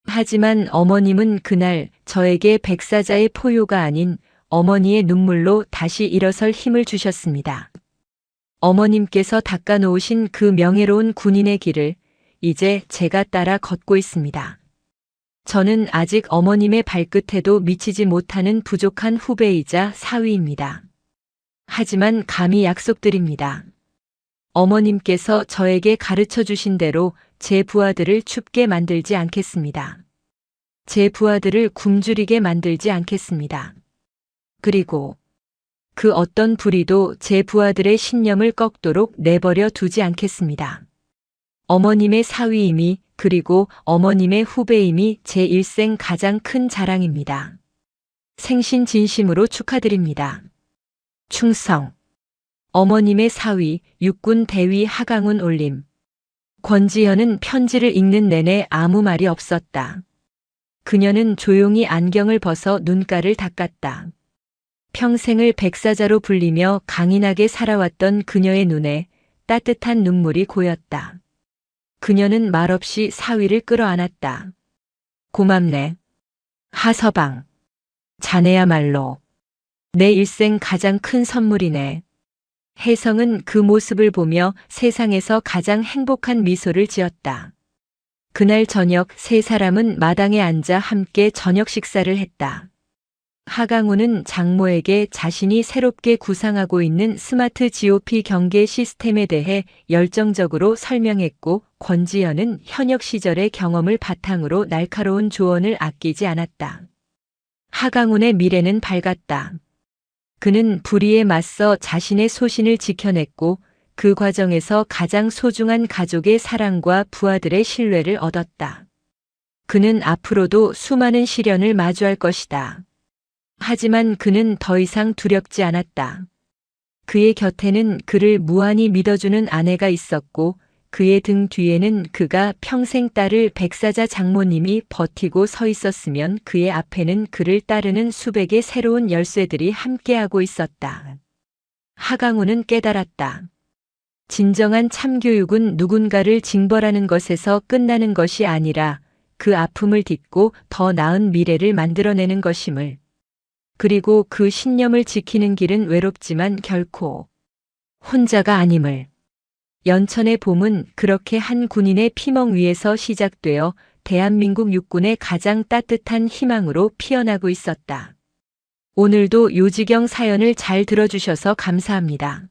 A: 하지만 어머님은 그날 저에게 백사자의 포효가 아닌 어머니의 눈물로 다시 일어설 힘을 주셨습니다. 어머님께서 닦아놓으신 그 명예로운 군인의 길을 이제 제가 따라 걷고 있습니다. 저는 아직 어머님의 발끝에도 미치지 못하는 부족한 후배이자 사위입니다. 하지만 감히 약속드립니다. 어머님께서 저에게 가르쳐 주신 대로 제 부하들을 춥게 만들지 않겠습니다. 제 부하들을 굶주리게 만들지 않겠습니다. 그리고 그 어떤 불의도 제 부하들의 신념을 꺾도록 내버려 두지 않겠습니다. 어머님의 사위임이 그리고 어머님의 후배임이 제 일생 가장 큰 자랑입니다. 생신 진심으로 축하드립니다. 충성. 어머님의 사위, 육군 대위 하강훈 올림. 권지현은 편지를 읽는 내내 아무 말이 없었다. 그녀는 조용히 안경을 벗어 눈가를 닦았다. 평생을 백사자로 불리며 강인하게 살아왔던 그녀의 눈에 따뜻한 눈물이 고였다. 그녀는 말없이 사위를 끌어안았다. 고맙네. 하서방. 자네야말로 내 일생 가장 큰 선물이네. 혜성은 그 모습을 보며 세상에서 가장 행복한 미소를 지었다. 그날 저녁 세 사람은 마당에 앉아 함께 저녁 식사를 했다. 하강훈은 장모에게 자신이 새롭게 구상하고 있는 스마트 GOP 경계 시스템에 대해 열정적으로 설명했고 권지현은 현역 시절의 경험을 바탕으로 날카로운 조언을 아끼지 않았다. 하강훈의 미래는 밝았다. 그는 불의에 맞서 자신의 소신을 지켜냈고 그 과정에서 가장 소중한 가족의 사랑과 부하들의 신뢰를 얻었다. 그는 앞으로도 수많은 시련을 마주할 것이다. 하지만 그는 더 이상 두렵지 않았다. 그의 곁에는 그를 무한히 믿어주는 아내가 있었고 그의 등 뒤에는 그가 평생 따를 백사자 장모님이 버티고 서 있었으면 그의 앞에는 그를 따르는 수백의 새로운 열쇠들이 함께하고 있었다. 하강훈은 깨달았다. 진정한 참교육은 누군가를 징벌하는 것에서 끝나는 것이 아니라 그 아픔을 딛고 더 나은 미래를 만들어내는 것임을. 그리고 그 신념을 지키는 길은 외롭지만 결코 혼자가 아님을. 연천의 봄은 그렇게 한 군인의 피멍 위에서 시작되어 대한민국 육군의 가장 따뜻한 희망으로 피어나고 있었다. 오늘도 요지경 사연을 잘 들어주셔서 감사합니다.